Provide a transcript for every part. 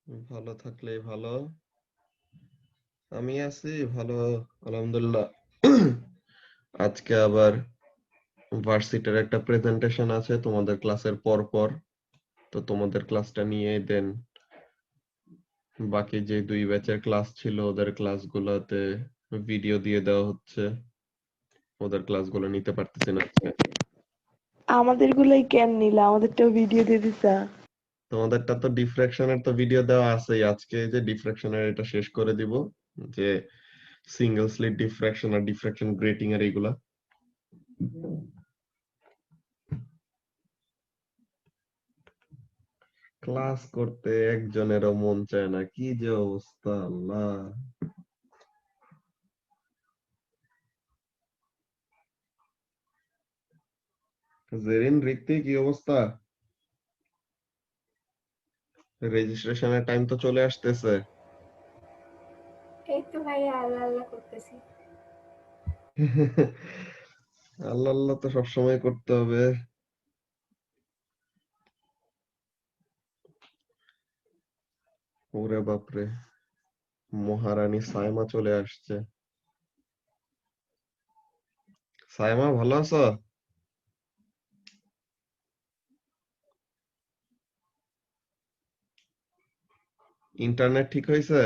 ভালো থাকলেই ভালো। আমি আছি ভালো, আলহামদুলিল্লাহ। আজকে আবার ভার্সিটির একটা প্রেজেন্টেশন আছে তোমাদের ক্লাসের পর পর। তো তোমাদের ক্লাসটা নিয়ে দেন বাকি যে দুই ব্যাচের ক্লাস ছিল ওদের ক্লাসগুলোতে ভিডিও দিয়ে দেওয়া হচ্ছে। ওদের ক্লাসগুলো নিতে পারতেছি না আজকে। আমাদের গুলাই কেন নিলা? আমাদেরটাও ভিডিও দিয়ে দিতা। তোমাদেরটা তো ডিফ্রাকশনের তো ভিডিও দেওয়া আছেই। আজকে যে ডিফ্রাকশনের এটা শেষ করে দিব, যে সিঙ্গেল স্লিট ডিফ্রাকশন আর ডিফ্রাকশন গ্রেটিং এর এইগুলা। ক্লাস করতে একজনেরও মন চায় না, কি যে অবস্থা আল্লাহ। জেরিন, রিক্তি, কি অবস্থা? রেজিস্ট্রেশনের টাইম তো চলে আসতেছে। এই তো ভাইয়া আল্লাহ আল্লাহ করতেছি। আল্লাহ আল্লাহ তো সবসময় করতে হবে। ওরে বাপরে, মহারানী সাইমা চলে আসছে। সাইমা, ভালো আছো? ইন্টারনেট ঠিক হয়েছে?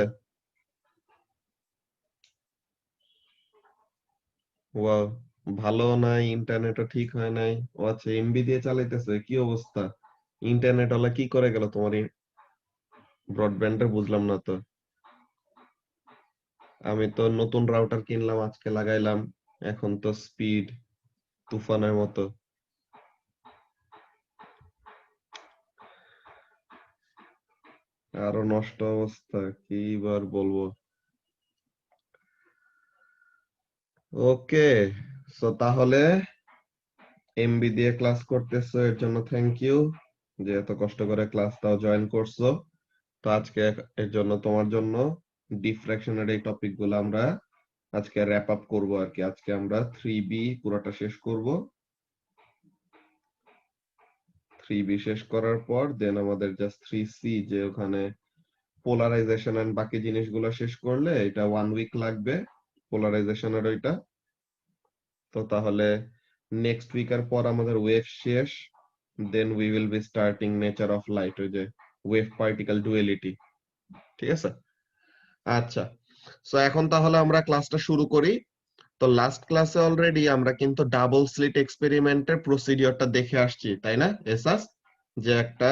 ওয়াও, ভালো নাই, ইন্টারনেটও ঠিক হয় নাই। ও আচ্ছা, এমবি দিয়ে চালাইতেছে, কি অবস্থা? ইন্টারনেট ওলা কি করে গেল তোমার ব্রডব্যান্ডে, বুঝলাম না তো। আমি তো নতুন রাউটার কিনলাম, আজকে লাগাইলাম। এখন তো স্পিড তুফানের মতো। আরো নষ্ট অবস্থা, কি বার বলবো। ওকে, সো তাহলে এমবি দিয়ে ক্লাস করতেছো, এর জন্য থ্যাংক ইউ, যে এত কষ্ট করে ক্লাসটাও জয়েন করছো। তো আজকে এর জন্য তোমার জন্য ডিফ্রাকশনের এই টপিক গুলো আমরা আজকে র্যাপ আপ করবো আর কি। আজকে আমরা 3B পুরোটা শেষ করব। 3B শেষ করার পর দেন আমাদের জাস্ট 3C, যে ওখানে পোলারাইজেশন এন্ড বাকি জিনিসগুলো শেষ করলে এটা 1 উইক লাগবে পোলারাইজেশনের ওইটা। তো তাহলে নেক্সট উইকের পর আমাদের ওয়েভ শেষ। Then we will be starting nature of light, ওই যে ওয়েভ পার্টিকেল ডুয়ালিটি। ঠিক আছে, আচ্ছা। সো এখন তাহলে আমরা ক্লাসটা শুরু করি। তো লাস্ট ক্লাসে অলরেডি আমরা কিন্তু ডাবল স্লিট এক্সপেরিমেন্টের প্রসিডিওরটা দেখে আসছি, তাই না এসাস? যে একটা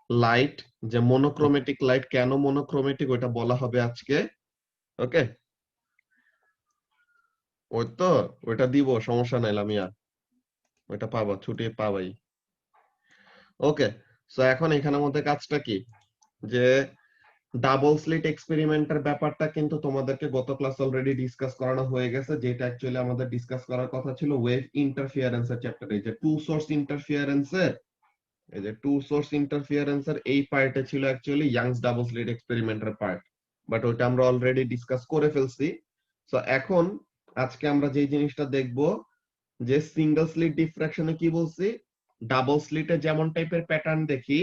লাইট, যে মনোক্রোমেটিক লাইট, কেন মনোক্রোমেটিক ওইটা বলা হবে আজকে। ওকে, ওই তো, ওইটা দিব, সমস্যা নাই লামিয়া, ওইটা পাবা, ছুটি পাবাই। ওকে, সো এখন এখানের মধ্যে কাজটা কি, যে ডাবল স্লিট এক্সপেরিমেন্টের ব্যাপারটা কিন্তু তোমাদেরকে গত ক্লাস অলরেডি ডিসকাস করানো হয়ে গেছে। যেটা অ্যাকচুয়ালি আমাদের ডিসকাস করার কথা ছিল ওয়েভ ইন্টারফিয়ারেন্সের চ্যাপ্টারে, যে টু সোর্স ইন্টারফিয়ারেন্সের, এই যে টু সোর্স ইন্টারফিয়ারেন্সের এই পার্টে ছিল অ্যাকচুয়ালি ইয়াংস ডাবল স্লিট এক্সপেরিমেন্টের পার্ট, বাট ওইটা আমরা অলরেডি ডিসকাস করে ফেলছি। সো এখন আজকে আমরা যে জিনিসটা দেখব, যে সিঙ্গেল স্লিট ডিফ্রাকশনে কি বলছি, ডাবল স্লিটে যেমন টাইপের প্যাটার্ন দেখি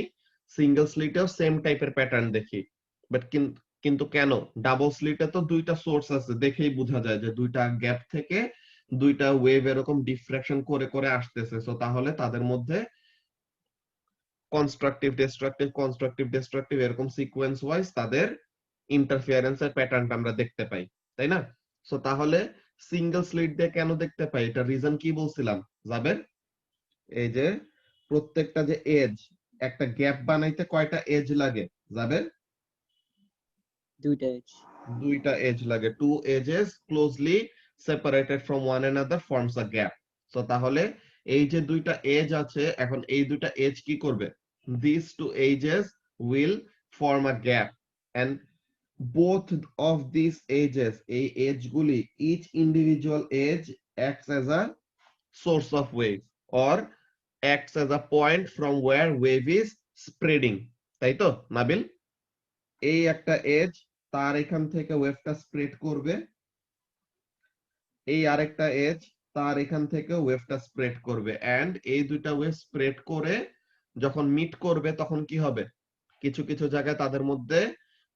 সিঙ্গেল স্লিটেও সেম টাইপের প্যাটার্ন দেখি। বাট কিন্তু কেন, ডাবল স্লিটে তো দুইটা সোর্স আছে, দেখেই বোঝা যায় যে দুইটা গ্যাপ থেকে দুইটা ওয়েভ এরকম ডিফ্রাকশন করে করে আসতেছে। সো তাহলে তাদের মধ্যে কনস্ট্রাকটিভ ডিস্ট্রাকটিভ কনস্ট্রাকটিভ ডিস্ট্রাকটিভ এরকম সিকোয়েন্স ওয়াইজ তাদের ইন্টারফিয়ারেন্সের প্যাটার্নটা আমরা দেখতে পাই, তাই না? সো তাহলে সিঙ্গেল স্লিট দিয়ে কেন দেখতে পাই, এটা রিজন কি বলছিলাম জাবের? এই যে প্রত্যেকটা যে এজ, একটা গ্যাপ বানাইতে কয়টা এজ লাগে জাবের? দুইটা এজ। দুইটা এজ লাগে। Two edges closely separated from one another forms a gap. So তাহলে এই যে দুইটা এজ আছে, এখন এই দুইটা এজ কি করবে, this two edges will form a gap, and both of these ages, এই এজ গুলি, each individual age acts as a source of wave or acts as a point from where wave is spreading, তাই তো নাবিল? এই একটা age, তার এখান থেকে ওয়েভটা spread করবে, এই আরেকটা এজ, তার এখান থেকে ওয়েভটা স্প্রেড করবে, এন্ড এই দুইটা ওয়েভ স্প্রেড করে যখন মিট করবে তখন কি হবে, কিছু কিছু জায়গায় তাদের মধ্যে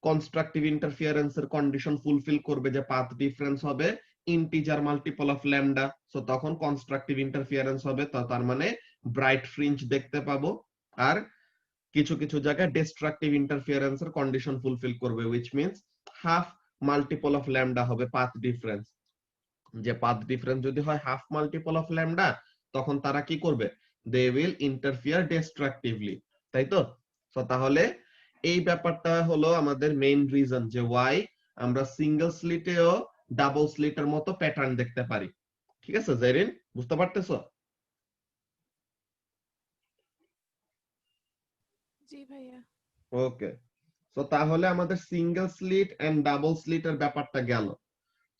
কনস্ট্রাকটিভ ইন্টারফিয়ারেন্সের কন্ডিশন ফুলফিল করবে যে পাথ ডিফারেন্স হবে integer multiple of lambda, so তখন কনস্ট্রাকটিভ ইন্টারফিয়ারেন্স হবে, তো তার মানে ব্রাইট ফ্রিঞ্জ দেখতে পাবো। আর কিছু কিছু জায়গায় ডিস্ট্রাকটিভ ইন্টারফিয়ারেন্সের কন্ডিশন ফুলফিল করবে, which means half multiple of lambda হবে পাথ ডিফারেন্স। যে পাথ ডিফারেন্স যদি হয় হাফ মাল্টিপল অফ ল্যামডা, তখন তারা কি করবে, দে উইল ইন্টারফিয়ার ডিস্ট্রাকটিভলি, তাই তো? সো তাহলে এই ব্যাপারটা হলো আমাদের মেইন রিজন যে ওয়াই আমরা সিঙ্গেল স্লিটেও ডাবল স্লিটের মতো প্যাটার্ন দেখতে পারি। ঠিক আছে জেরিন, বুঝতে পারতেছো? জি ভাইয়া। ওকে, সো তাহলে আমাদের সিঙ্গেল স্লিট এন্ড ডাবল স্লিটের ব্যাপারটা গেল।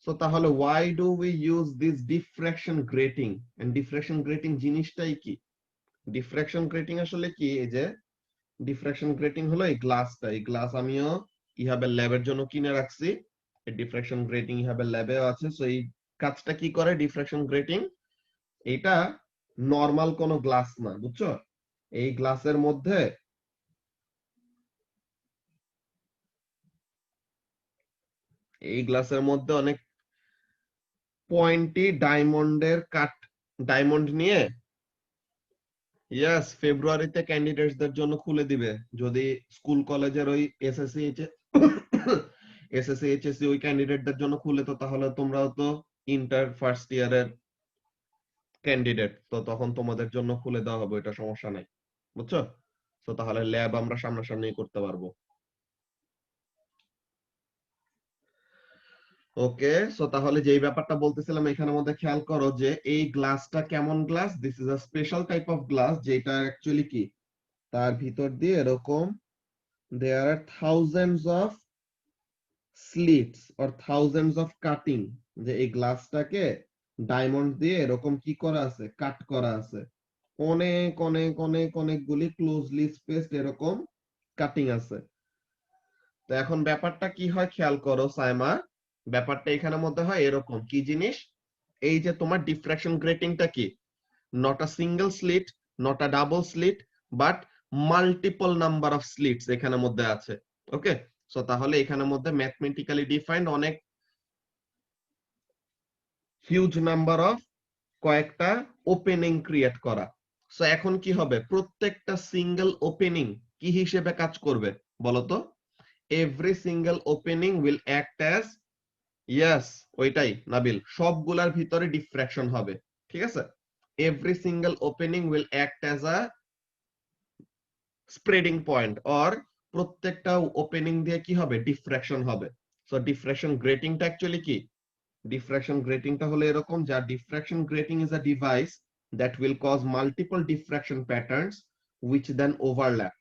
সো তাহলে why do we use this diffraction grating, and diffraction grating জিনিসটাই কি? diffraction grating আসলে কি? এই যে diffraction grating হলো এই গ্লাসটা, এই গ্লাস আমিও ইহাবের ল্যাবের জন্য কিনে রাখছি, এই diffraction grating ইহাবের ল্যাবেও আছে। সো এই কাজটা কি করে diffraction grating? এটা নরমাল কোনো গ্লাস না, বুঝছো? এই গ্লাসের মধ্যে অনেক পয়েন্টি ডায়মন্ডের কাট, ডায়মন্ড নিয়ে ইয়েস ফেব্রুয়ারিতে ক্যান্ডিডেটসদের জন্য খুলে দিবে। যদি স্কুল কলেজের ওই এসএসসি এইচএসসি ওই ক্যান্ডিডেটদের জন্য খুলে, তো তাহলে তোমরাও তো ইন্টার ফার্স্ট ইয়ারের ক্যান্ডিডেট, তো তখন তোমাদের জন্য খুলে দেওয়া হবে, এটা সমস্যা নাই, বুঝছো? তো তাহলে ল্যাব আমরা সামনাসামনি করতে পারবো। ওকে, সো তাহলে যেই ব্যাপারটা বলতেছিলাম এখানের মধ্যে খেয়াল করো যে এই গ্লাসটা কেমন glass, this is a special type of glass, যেটা অ্যাকচুয়ালি কি তার ভিতর দিয়ে এরকম there are thousands of slits or thousands of cutting, যে এই গ্লাসটাকে ডায়মন্ড দিয়ে এরকম কি করা আছে, কাট করা আছে, অনেক অনেক অনেক অনেকগুলি ক্লোজলি স্পেসড এরকম কাটিং আছে। তো এখন ব্যাপারটা কি হয় খেয়াল করো সাইমা, ব্যাপারটা এখানের মধ্যে হয় এরকম কি জিনিস, এই যে তোমার ডিফ্রাকশন গ্রেটিংটা কি, not a single slit, not a double slit, but multiple number of slits এখানের মধ্যে আছে। ওকে, সো তাহলে এখানের মধ্যে ম্যাথমেটিক্যালি ডিফাইন্ড অনেক হিউজ নাম্বার অফ কয়েকটা ওপেনিং ক্রিয়েট করা। সো এখন কি হবে, প্রত্যেকটা সিঙ্গেল ওপেনিং কি হিসেবে কাজ করবে বলতো? Every single opening will act as, yes ওইটাই নাবিল, সবগুলার ভিতরে ডিফ্রাকশন হবে, ঠিক আছে? Every single opening will act as a spreading point, or প্রত্যেকটা ওপেনিং দিয়ে কি হবে, ডিফ্রাকশন হবে। সো ডিফ্রাকশন গ্রেটিংটা অ্যাকচুয়ালি কি, ডিফ্রাকশন গ্রেটিংটা হলো এরকম, যা diffraction grating is a device that will cause multiple diffraction patterns which then overlap.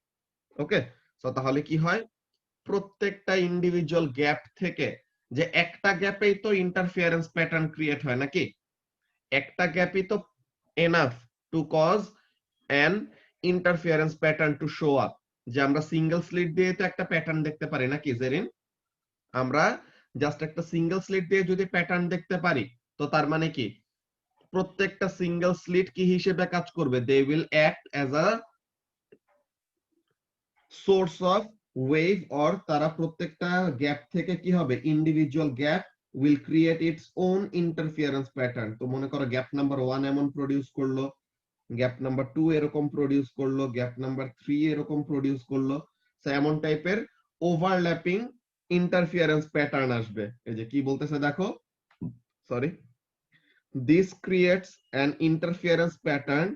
Okay, so তাহলে কি হয়, প্রত্যেকটা ইন্ডিভিজুয়াল গ্যাপ থেকে, যে একটা গ্যাপেই তো ইন্টারফিয়ারেন্স প্যাটার্ন ক্রিয়েট হয় নাকি, একটা গ্যাপই তো enough to cause an interference pattern to show up. যে আমরা সিঙ্গেল স্লিট দিয়ে তো একটা প্যাটার্ন দেখতে পারি নাকি জেরিন, আমরা জাস্ট একটা সিঙ্গেল স্লিট দিয়ে যদি প্যাটার্ন দেখতে পারি, তো তার মানে কি প্রত্যেকটা সিঙ্গেল স্লিট কি হিসেবে কাজ করবে, they will act as a source of wave, or তারা প্রত্যেকটা গ্যাপ থেকে কি হবে, individual gap will create its own interference pattern. তো মনে করো গ্যাপ নাম্বার 1 এমন প্রডিউস করলো, গ্যাপ নাম্বার 2 এরকম প্রডিউস করলো, গ্যাপ নাম্বার 3 এরকম প্রডিউস করলো, সো এমন টাইপের ওভারল্যাপিং ইন্টারফিয়ারেন্স প্যাটার্ন আসবে। এই যে কি বলতেছে দেখো, sorry, this creates an interference pattern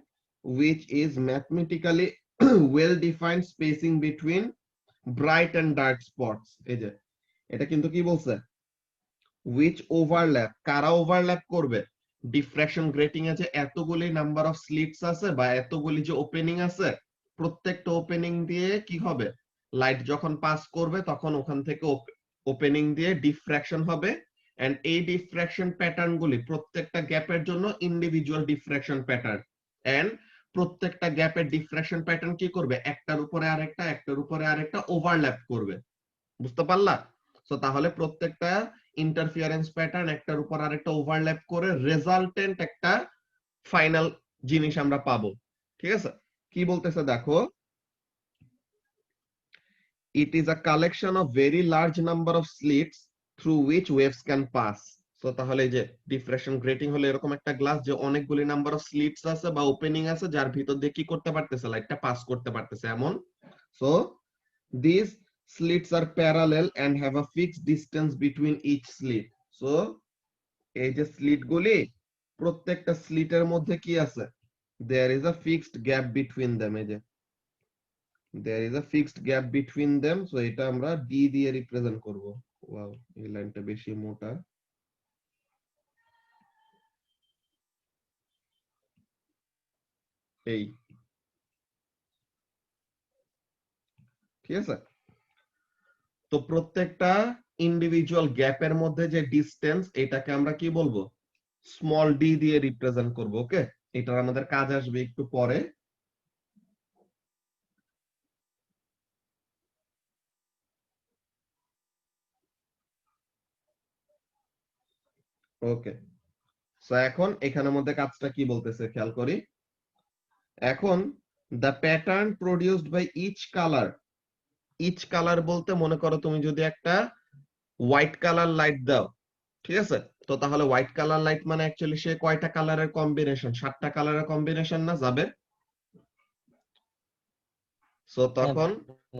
which is mathematically well defined spacing between bright and dark spots। এই যে এটা কিন্তু কি বলছে, which overlap, কারা ওভারল্যাপ করবে, ডিফ্রাকশন গ্রেটিং এ যে এতগুলি নাম্বার অফ স্লিটস আছে বা এতগুলি যে ওপেনিং আছে, প্রত্যেকটা ওপেনিং দিয়ে কি হবে, লাইট যখন পাস করবে তখন ওখান থেকে ওপেনিং দিয়ে ডিফ্রাকশন হবে, এন্ড এই ডিফ্রাকশন প্যাটার্ন গুলি প্রত্যেকটা গ্যাপের জন্য ইন্ডিভিজুয়াল ডিফ্রাকশন প্যাটার্ন, এন্ড প্রত্যেকটা গ্যাপের ডিফ্রাকশন প্যাটার্ন কি করবে, একটার উপরে আরেকটা, একটার উপরে আরেকটা ওভারল্যাপ করবে। বুঝতে পারলা? সো তাহলে প্রত্যেকটা ইন্টারফিয়ারেন্স প্যাটার্ন একটার উপর আরেকটা ওভারল্যাপ করে রেজাল্টেন্ট একটা ফাইনাল জিনিস আমরা পাবো। ঠিক আছে, কি বলতেছে দেখো, It is a collection of very large number of slits through which waves can pass. So তাহলে এই যে ডিফ্রেকশন গ্রেটিং হলো এরকম একটা গ্লাস যে অনেকগুলি নাম্বার অফ স্লিটস আছে বা ওপেনিং আছে যার ভিতর দিয়ে কি করতে পারতেছে, লাইটটা পাস করতে পারতেছে এমন। So these slits are parallel and have a fixed distance between each slit. So এই যে স্লিট গুলি প্রত্যেকটা স্লিটের মধ্যে কি আছে, there is a fixed gap between them। এই যে there is a fixed gap between them, so এটা আমরা d দিয়ে রিপ্রেজেন্ট করব। ওয়াও, এই লাইনটা বেশি মোটা। এই ঠিক আছে, তো প্রত্যেকটা ইন্ডিভিজুয়াল গ্যাপের মধ্যে যে ডিসটেন্স এটাকে আমরা কি বলবো, স্মল ডি দিয়ে রিপ্রেজেন্ট করব। ওকে, এটা আমাদের কাজ আসবে একটু পরে। ওকে, সো এখন এখানের মধ্যে কাজটা কি বলতেছে খেয়াল করি। এখন the pattern produced by each colour বলতে মনে করো তুমি যদি একটা হোয়াইট কালার লাইট দাও, ঠিক আছে, তো তাহলে হোয়াইট কালার লাইট মানে অ্যাকচুয়ালি সে কয়টা কালারের কম্বিনেশন, 7টা কালারের কম্বিনেশন না যাবে। সো তখন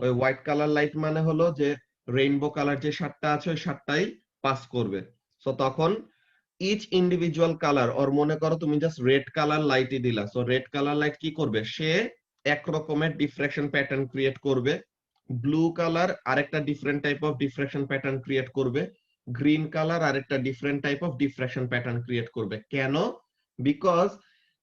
ওই হোয়াইট কালার লাইট মানে হলো যে রেইনবো কালার যে 7টা আছে ওই 7টাই পাস করবে। সো তখন ইচ ইন্ডিভিজুয়াল কালার, ওর মনে করো তুমি জাস্ট রেড কালার লাইটই দিলা, সো রেড কালার লাইট কি করবে, সে এক রকমের ডিফ্রাকশন প্যাটার্ন ক্রিয়েট করবে। ব্লু কালার আরেকটা different type of diffraction pattern create করবে। গ্রিন কালার আরেকটা different type of diffraction pattern create করবে। কেন? বিকজ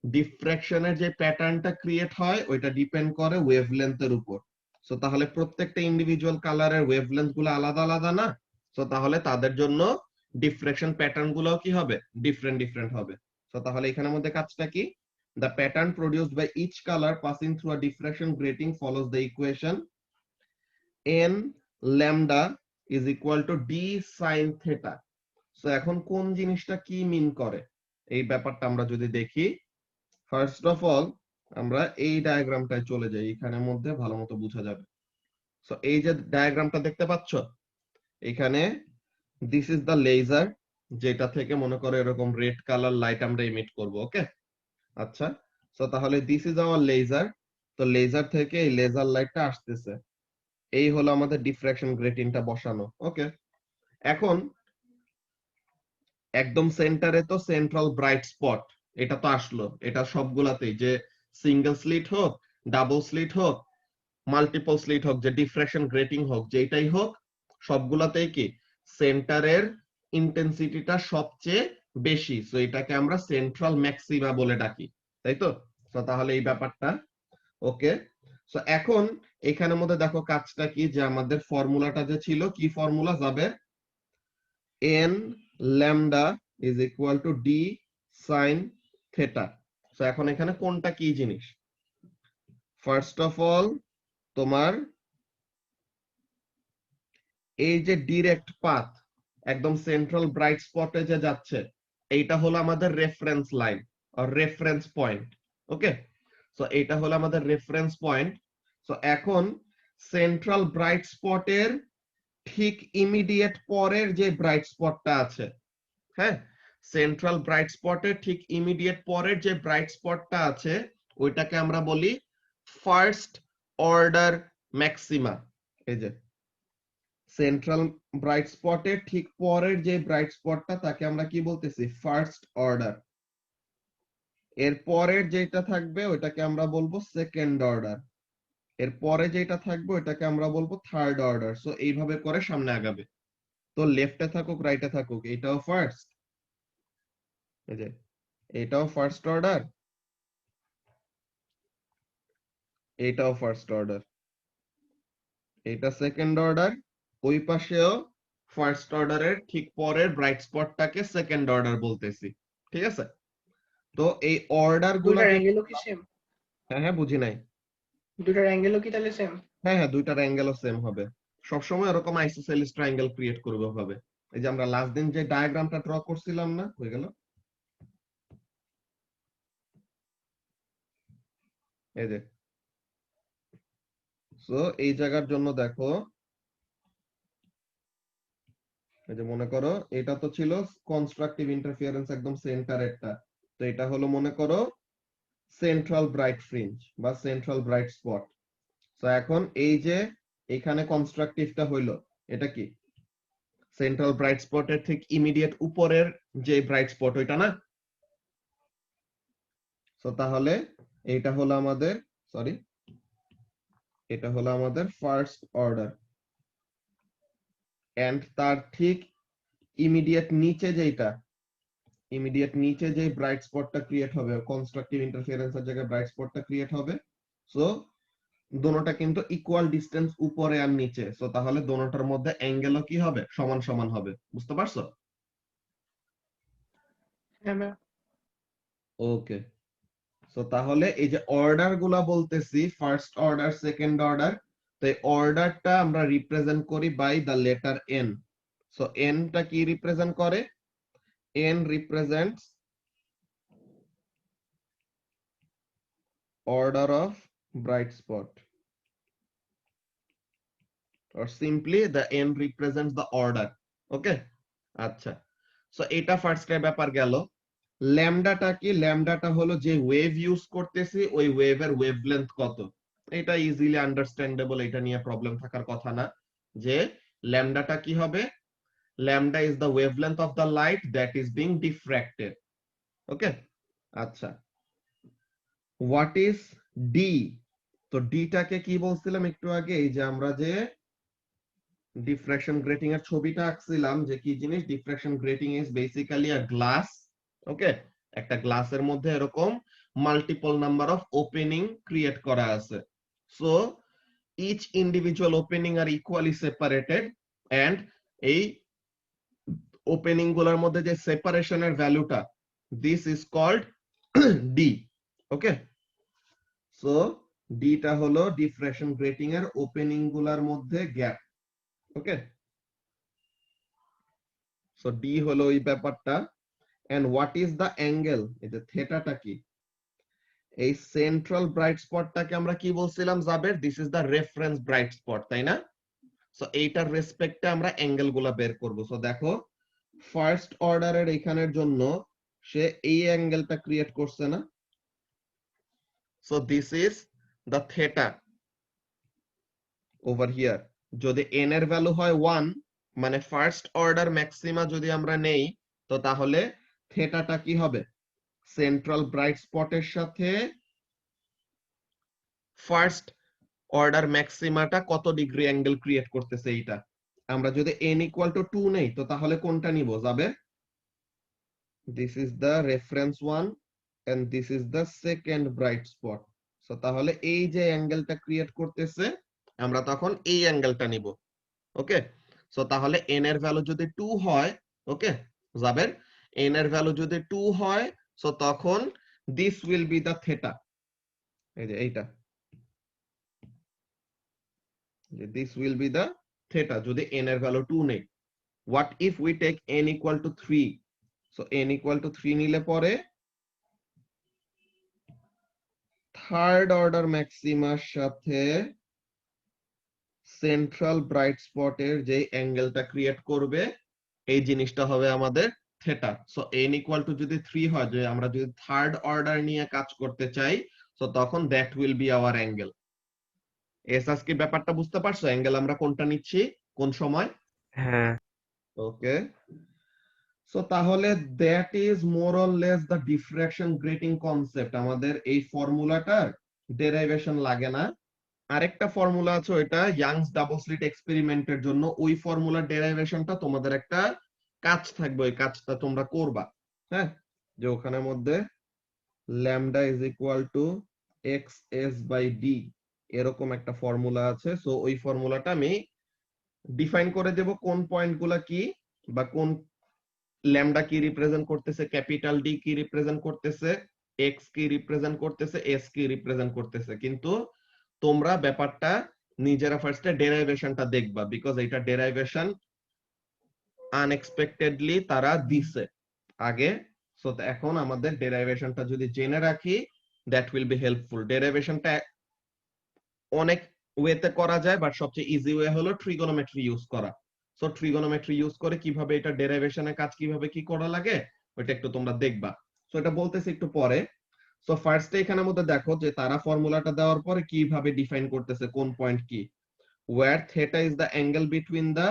ডিফ্রাকশনের যে প্যাটার্নটা ক্রিয়েট হয় ওইটা ডিপেন্ড করে ওয়েভলেন্থের উপর। সো তাহলে প্রত্যেকটা ইন্ডিভিজুয়াল কালারের ওয়েভলেন্থ গুলো আলাদা আলাদা না, সো তাহলে তাদের জন্য ডিফ্রাকশন প্যাটার্ন গুলো কি হবে, ডিফারেন্ট হবে। সো তাহলে এখানের মধ্যে কাজটা কি, the pattern produced by each color passing through a diffraction grating follows the equation n lambda is equal to d sin theta। So এখন কোন জিনিসটা কি মিন করে এই ব্যাপারটা আমরা যদি দেখি, ফার্স্ট অফ অল আমরা এই ডায়াগ্রামটায় চলে যাই, এখানের মধ্যে ভালো মতো বোঝা যাবে। সো এই যে ডায়াগ্রামটা দেখতে পাচ্ছ এখানে, দিস ইজ দ্য লেজার, যেটা থেকে মনে করো এরকম রেড কালার লাইট আমরা ইমিট করব। ওকে, আচ্ছা, সো তাহলে দিস ইজ আওয়ার লেজার। তো লেজার থেকে এই লেজার লাইটটা আসতেছে, এই হলো আমাদের ডিফ্রাকশন গ্রেটিংটা বসানো। ওকে, এখন একদম সেন্টারে তো সেন্ট্রাল ব্রাইট স্পট, এটা তো আসলো, এটা সবগুলাতেই যে সিঙ্গেল স্লিট হোক, ডাবল স্লিট হোক, মাল্টিপল স্লিট হোক, যে ডিফ্রাকশন গ্রেটিং হোক, যেটাই হোক সবগুলাতেই কি সেন্টারের ইন্টেন্সিটিটা সবচেয়ে বেশি, সো এটাকে আমরা সেন্ট্রাল ম্যাক্সিমা বলে ডাকি, তাই তো? তো তাহলে এই ব্যাপারটা ওকে। সো এখন এখানের মধ্যে দেখো কাজটা কি, যে আমাদের ফর্মুলাটা যে ছিল, কি ফর্মুলা যাবে, n lambda is equal to d sin theta। So এখন এখানে কোনটা কি জিনিস, ফার্স্ট অফ অল তোমার এই যে ডিরেক্ট পাথ একদম সেন্ট্রাল ব্রাইট স্পটে যে যাচ্ছে, এইটা হলো আমাদের রেফারেন্স লাইন আর রেফারেন্স পয়েন্ট। ওকে, সো এইটা হলো আমাদের রেফারেন্স পয়েন্ট। সো এখন সেন্ট্রাল ব্রাইট স্পটের ঠিক ইমিডিয়েট পরের যে ব্রাইট স্পটটা আছে, হ্যাঁ, সেন্ট্রাল ব্রাইট স্পটের ঠিক ইমিডিয়েট পরের যে ব্রাইট স্পটটা আছে ওইটাকে আমরা বলি ফার্স্ট অর্ডার ম্যাক্সিমা। এই যে সেন্ট্রাল ব্রাইট স্পটের ঠিক পরের যে ব্রাইট স্পটটা তাকে আমরা কি বলতেছি, ফার্স্ট অর্ডার। এর পরের যেটা থাকবে ওইটাকে আমরা বলবো সেকেন্ড অর্ডার, এর পরে যেটা থাকবে ওইটাকে আমরা বলবো থার্ড অর্ডার। সো এইভাবে করে সামনে আগাবে। তো লেফটে থাকুক রাইটে থাকুক এটাও ফার্স্ট, এই যে এটাও ফার্স্ট অর্ডার, এটাও ফার্স্ট অর্ডার, এটা সেকেন্ড অর্ডার, ওই পাশেও ফার্স্ট অর্ডারের ঠিক পরের ব্রাইট স্পটটাকে সেকেন্ড অর্ডার বলতেছি। ঠিক আছে, তো এই অর্ডার গুলো, দুইটার অ্যাঙ্গেলও কি সেম? হ্যাঁ হ্যাঁ বুঝি নাই, দুইটার অ্যাঙ্গেলও কি তাহলে সেম? হ্যাঁ হ্যাঁ দুইটার অ্যাঙ্গেলও সেম হবে। সবসময় এরকম আইসোসেলিস ট্রায়াঙ্গেল ক্রিয়েট করবে হবে। এই যে আমরা লাস্ট দিন যে ডায়াগ্রামটা ড্র করছিলাম না, হয়ে গেল, এই যে। সো এই জায়গার জন্য দেখো এই যে মনে করো এটা তো ছিল কনস্ট্রাকটিভ ইন্টারফিয়ারেন্স একদম সেন্টারেরটা, তো এটা হলো মনে করো সেন্ট্রাল ব্রাইট ফ্রিঞ্জ বা সেন্ট্রাল ব্রাইট স্পট। তো এখন এই যে এখানে কনস্ট্রাকটিভটা হইলো, এটা কি সেন্ট্রাল ব্রাইট স্পটের ঠিক ইমিডিয়েট উপরের যে ব্রাইট স্পট ওইটা না? তো তাহলে এইটা হলো আমাদের, সরি, এটা হলো আমাদের ফার্স্ট অর্ডার, এন্ড তার ঠিক ইমিডিয়েট নিচে যেটা, ইমিডিয়েট নিচে যে ব্রাইট স্পটটা ক্রিয়েট হবে কনস্ট্রাকটিভ ইন্টারফিয়ারেন্সের জায়গায় ব্রাইট স্পটটা ক্রিয়েট হবে। সো দোনোটা কিন্তু ইকুয়াল ডিসটেন্স উপরে আর নিচে, সো তাহলে দোনোটার মধ্যে অ্যাঙ্গেলও কি হবে, সমান সমান হবে। বুঝতে পারছো? হ্যাঁ ম্যাম। ওকে, সো তাহলে এই যে অর্ডার গুলা বলতেছি, ফার্স্ট অর্ডার, সেকেন্ড অর্ডার, তো এই অর্ডারটা আমরা রিপ্রেজেন্ট করি by the letter N. So এনটা কি রিপ্রেজেন্ট করে? N represents order of bright spot, or simply the n represents the order. Okay, আচ্ছা, সো এটা ফার্স্ট এর ব্যাপার গেল। ল্যামডাটা কি? ল্যামডাটা হলো যে ওয়েভ ইউজ করতেছি ওই ওয়েভের ওয়েভলেন্থ কত। এটা ইজিলি আন্ডারস্ট্যান্ডেবল, এটা নিয়ে প্রবলেম থাকার কথা না। যে ল্যামডাটা কি হবে? Lambda is the wavelength of the light that is being diffracted. Okay, আচ্ছা, হোয়াট ইজ ডি? তো ডিটাকে কি বলছিলাম একটু আগে, এই যে আমরা যে ডিফ্র্যাকশন গ্রেটিং এর ছবিটা আঁকছিলাম, যে কি জিনিস, diffraction grating is basically a glass. Okay, একটা গ্লাসের মধ্যে এরকম multiple number of opening create করা আছে। So each individual opening are equally separated, and এই ওপেনিং গুলোর মধ্যে যে সেপারেশনের ভ্যালুটা, this is called D. Okay, so ডিটা হলো ডিফ্র্যাকশন গ্রেটিং এর ওপেনিং গুলার মধ্যে গ্যাপ। ওকে, সো ডি হলো ওই ব্যাপারটা। And what is the angle? এই যে থেটাটা কি? এই সেন্ট্রাল ব্রাইট স্পটটাকে আমরা কি বলছিলাম Jaber? This is the reference bright spot, তাই না? সো এইটার রেসপেক্টে আমরা অ্যাঙ্গেল গুলা বের করব। সো দেখো ফার্স্ট অর্ডারের এখানের জন্য সে এই অ্যাঙ্গেলটা ক্রিয়েট করছে না? So this is the theta over here. যদি n এর ভ্যালু হয় 1, মানে ফার্স্ট অর্ডার ম্যাক্সিমা যদি আমরা নেই, তো তাহলে থেটাটা কি হবে? সেন্ট্রাল ব্রাইট স্পটের সাথে ফার্স্ট অর্ডার ম্যাক্সিমাটা কত ডিগ্রি অ্যাঙ্গেল ক্রিয়েট করতেছে এইটা। আমরা যদি n ইকুয়াল টু 2 নেই, তো তাহলে কোনটা নিব যাবে? This is the reference one and this is the second bright spot. So তাহলে এই যে অ্যাঙ্গেলটা ক্রিয়েট করতেছে, আমরা তখন এই অ্যাঙ্গেলটা নিব। ওকে, সো তাহলে n এর ভ্যালু যদি 2 হয়, ওকে জাবের, n এর ভ্যালু যদি 2 হয়, সো তখন this will be the theta. এই যে এইটা, যে this will be the theta যদি n এর ভ্যালু 2 নেই। What if we take n equal to 3? So n equal to 3 নিলে পরে থার্ড অর্ডার ম্যাক্সিমার সাথে সেন্ট্রাল ব্রাইট স্পটের যে অ্যাঙ্গেলটা ক্রিয়েট করবে, এই জিনিসটা হবে আমাদের theta. So n equal two যদি 3 হয়, যে আমরা যদি থার্ড অর্ডার নিয়ে কাজ করতে চাই, সো তখন that will B hour angle. Asus কি ব্যাপারটা বুঝতে পারছো? অ্যাঙ্গেল আমরা কোনটা নিচ্ছি কোন সময়? হ্যাঁ। ওকে, সো তাহলে that is more or less the diffraction grating concept. আমাদের এই ফর্মুলাটার ডেরাইভেশন লাগে না। আরেকটা ফর্মুলা আছে, ওইটা ইয়াংস ডাবল স্লিট এক্সপেরিমেন্টের জন্য। ওই ফর্মুলার ডেরাইভেশনটা তোমাদের একটা কাজ থাকবে, ওই কাজটা তোমরা করবা। হ্যাঁ, যে ওখানের মধ্যে lambda is equal to X S by D, এরকম একটা ফর্মুলা আছে। সো ওই ফর্মুলাটা আমি ডিফাইন করে দেব কোন পয়েন্টগুলা কি, বা কোন ল্যামডা কি রিপ্রেজেন্ট করতেছে, ক্যাপিটাল ডি কি রিপ্রেজেন্ট করতেছে, এক্স কি রিপ্রেজেন্ট করতেছে, এস কি রিপ্রেজেন্ট করতেছে। কিন্তু তোমরা ব্যাপারটা নিজেরা ফার্স্টে ডেরাইভেশনটা দেখবা, বিকজ এটা ডেরাইভেশন আনএক্সপেক্টেডলি তারা দিছে আগে। সো এখন আমাদের ডেরাইভেশনটা যদি জেনে রাখি, দ্যাট উইল বি হেল্পফুল। ডেরাইভেশনটা অনেক ওয়েতে করা যায়, বাট সবচেয়ে ইজি ওয়ে হলো ট্রিগোনোমেট্রি ইউজ করা। সো ট্রিগোনোমেট্রি ইউজ করে কিভাবে এটা ডেরিভেশনের কাজ কিভাবে কি করা লাগে ওটা একটু তোমরা দেখবা। সো এটা বলতেছি একটু পরে। সো ফার্স্টে এখানের মধ্যে দেখো যে তারা ফর্মুলাটা দেওয়ার পরে কিভাবে ডিফাইন করতেছে কোন পয়েন্ট কি, where theta is the angle between the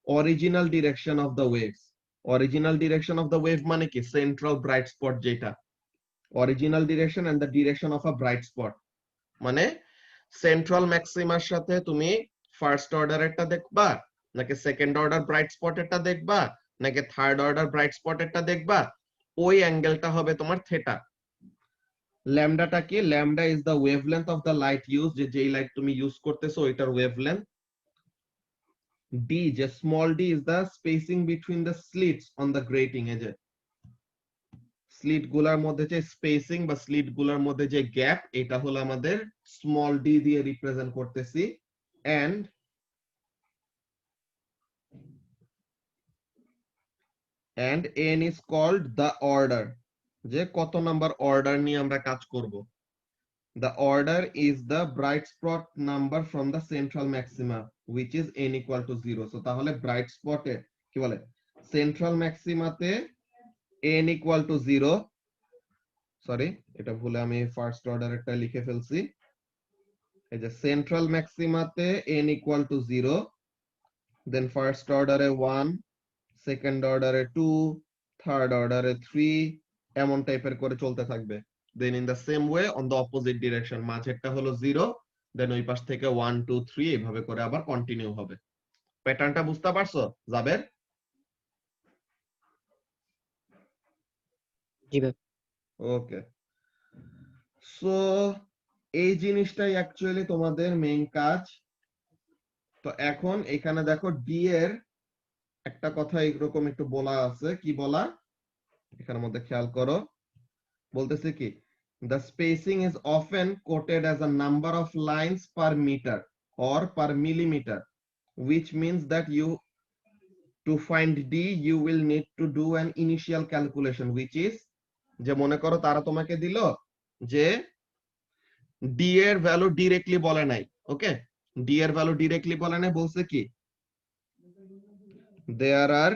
original direction of the waves. Original direction of the wave মানে কি central bright spot যেটা, original direction and the direction of a bright spot মানে central ম্যাক্সিমার সাথে তুমি first অর্ডারেরটা দেখবা নাকি second order bright স্পটেরটা দেখবা নাকি থার্ড অর্ডার ব্রাইট স্পটেরটা দেখবা, ওই অ্যাঙ্গেলটা হবে তোমার থেটা। ল্যামডাটা কি, lambda is the wavelength of the light use, যে যেই লাইট তুমি ইউজ করতেছো ওইটার ওয়েভলেন্থ। ডি, যে small D is the spacing between the slits on the grating, এই যে স্লিট গুলার মধ্যে যে স্পেসিং বা স্লিট গুলার মধ্যে যে গ্যাপ, এটা হলো আমাদের স্মল ডি দিয়ে রিপ্রেজেন্ট করতেছি। and n is called the order, যে কত নাম্বার অর্ডার নিয়ে আমরা কাজ করব। the order is the bright spot number from the central maxima which is n equal to 0. so তাহলে ব্রাইট স্পটে কি বলে সেন্ট্রাল ম্যাক্সিমাতে n equal to 0, সরি এটা ভুলে আমি ফার্স্ট অর্ডারেরটা লিখে ফেলছি, এই যে সেন্ট্রাল ম্যাক্সিমাতে n equal to 0, then first অর্ডারে 1, সেকেন্ড অর্ডারে 2, থার্ড অর্ডারে 3, এমন টাইপের করে চলতে থাকবে। Then in the same way on the opposite direction, মাঝেরটা হলো 0, দেন ওই পাশ থেকে 1 2 3 এইভাবে করে আবার কন্টিনিউ হবে। প্যাটার্নটা বুঝতে পারছো জাবের? জি ভাই। ওকে, সো এই জিনিসটাই অ্যাকচুয়ালি তোমাদের মেইন কাজ। তো এখন এখানে দেখো ডি এর একটা কথা এরকম একটু বলা আছে, কি বলা এখানের মধ্যে খেয়াল করো, বলতেছে কি the spacing is often quoted as a number of lines per meter or per millimeter, which means that you to find d you will need to do an initial calculation which is, যে মনে করো তারা তোমাকে দিল যে d এর value directly বলে নাই, ওকে d এর ভ্যালু ডিরেক্টলি বলে নাই, বলছে কি there are